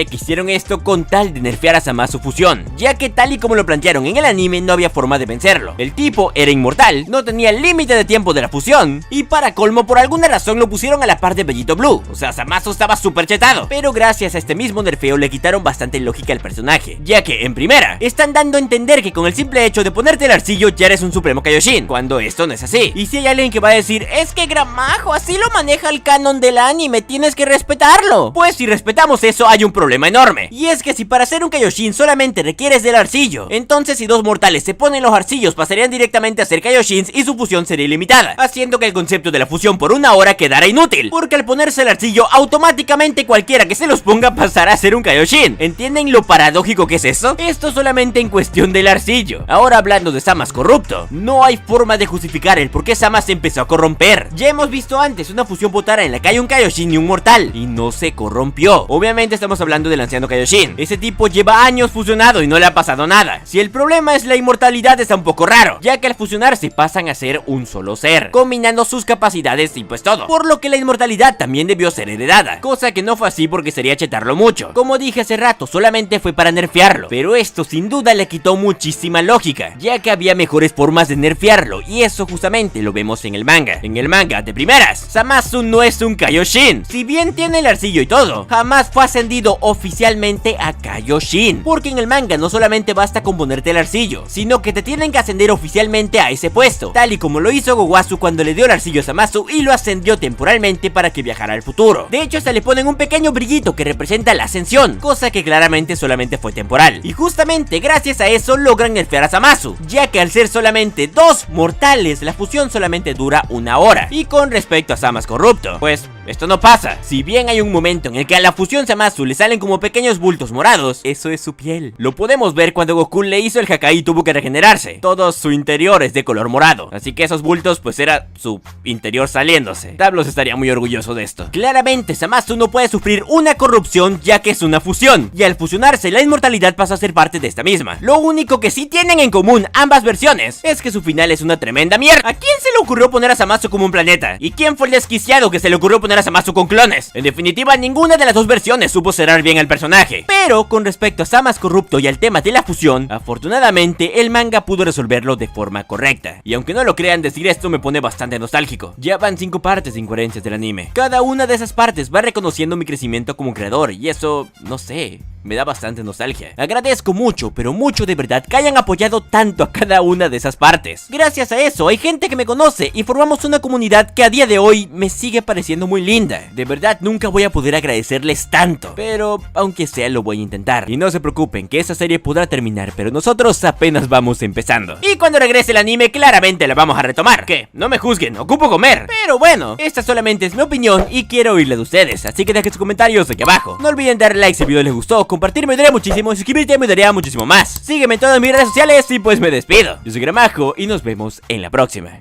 que hicieron esto con tal de nerfear a Zamasu fusión, ya que tal y como lo plantearon en el anime no había forma de vencerlo. El tipo era inmortal, no tenía límite de tiempo de la fusión, y para colmo por alguna razón lo pusieron a la par de Bellito Blue. O sea, Zamasu estaba súper chetado, pero gracias a este mismo nerfeo le quitaron bastante lógica al personaje, ya que en primera, están dando a entender que con el simple hecho de ponerte el arcillo ya eres un supremo Kaioshin, cuando esto no es así. Y si hay alguien que va a decir, es que Gramajo, así lo maneja el canon del anime, tienes que respetarlo. Pues si respetamos eso hay un problema enorme, y es que si para ser un Kaioshin solamente requieres del arcillo, entonces si dos mortales se ponen los arcillos pasarían directamente a ser Kaioshins y su fusión sería ilimitada, haciendo que el concepto de la fusión por una hora quedara inútil, porque al ponerse el arcillo automáticamente cualquiera que se los ponga pasará a ser un Kaioshin. ¿Entienden lo paradójico que es eso? Esto solamente en cuestión del arcillo. Ahora hablando de Zamasu corrupto, no hay forma de justificar el por qué Zamasu se empezó a corromper. Ya hemos visto antes una fusión Potara en la que hay un Kaioshin y un mortal, y no se corrompió. Obviamente estamos hablando del anciano Kaioshin. Ese tipo lleva años fusionado y no le ha pasado nada. Si el problema es la inmortalidad está un poco raro, ya que al fusionarse pasan a ser un solo ser, combinando sus capacidades y pues todo, por lo que la inmortalidad también debió ser heredada, cosa que no fue así porque sería chetarlo mucho. Como dije hace rato, solamente fue para nerfearlo, pero esto sin duda le quitó muchísima lógica, ya que había mejores formas de nerfearlo, y eso justamente lo vemos en el manga. En el manga, de primeras, Zamasu no es un Kaioshin. Si bien tiene el arcillo y todo, jamás fue ascendido oficialmente a Kaioshin, porque en el manga no solamente basta con ponerte el arcillo, sino que te tienen que ascender oficialmente a ese puesto, tal y como lo hizo Gowasu cuando le dio el arcillo a Zamasu y lo ascendió temporalmente para que viajara al futuro. De hecho, hasta le ponen un pequeño brillito que representa la ascensión, cosa que claramente solamente fue temporal, y justamente gracias a eso logran nerfear a Zamasu, ya que al ser solamente dos mortales, la fusión solamente dura una hora. Y con respecto a Zamasu corrupto, pues esto no pasa. Si bien hay un momento en el que a la fusión Zamasu le salen salen como pequeños bultos morados, eso es su piel. Lo podemos ver cuando Goku le hizo el Hakai y tuvo que regenerarse. Todo su interior es de color morado, así que esos bultos pues era su interior saliéndose. Tablos estaría muy orgulloso de esto. Claramente Zamasu no puede sufrir una corrupción ya que es una fusión, y al fusionarse la inmortalidad pasa a ser parte de esta misma. Lo único que sí tienen en común ambas versiones es que su final es una tremenda mierda. ¿A quién se le ocurrió poner a Zamasu como un planeta? ¿Y quién fue el desquiciado que se le ocurrió poner a Zamasu con clones? En definitiva, ninguna de las dos versiones supo cerrar bien al personaje. Pero con respecto a Zamasu corrupto y al tema de la fusión, afortunadamente el manga pudo resolverlo de forma correcta. Y aunque no lo crean, decir esto me pone bastante nostálgico. Ya van 5 partes de incoherencias del anime. Cada una de esas partes va reconociendo mi crecimiento como creador, y eso, no sé, me da bastante nostalgia. Agradezco mucho, pero mucho de verdad, que hayan apoyado tanto a cada una de esas partes. Gracias a eso hay gente que me conoce y formamos una comunidad que a día de hoy me sigue pareciendo muy linda. De verdad nunca voy a poder agradecerles tanto, pero aunque sea lo voy a intentar. Y no se preocupen que esa serie podrá terminar, pero nosotros apenas vamos empezando. Y cuando regrese el anime claramente la vamos a retomar. ¿Qué? No me juzguen, ocupo comer. Pero bueno, esta solamente es mi opinión y quiero oírla de ustedes, así que dejen sus comentarios aquí abajo. No olviden darle like si el video les gustó, compartir me ayudaría muchísimo, suscribirte me ayudaría muchísimo más. Sígueme en todas mis redes sociales y pues me despido. Yo soy Gramajo y nos vemos en la próxima.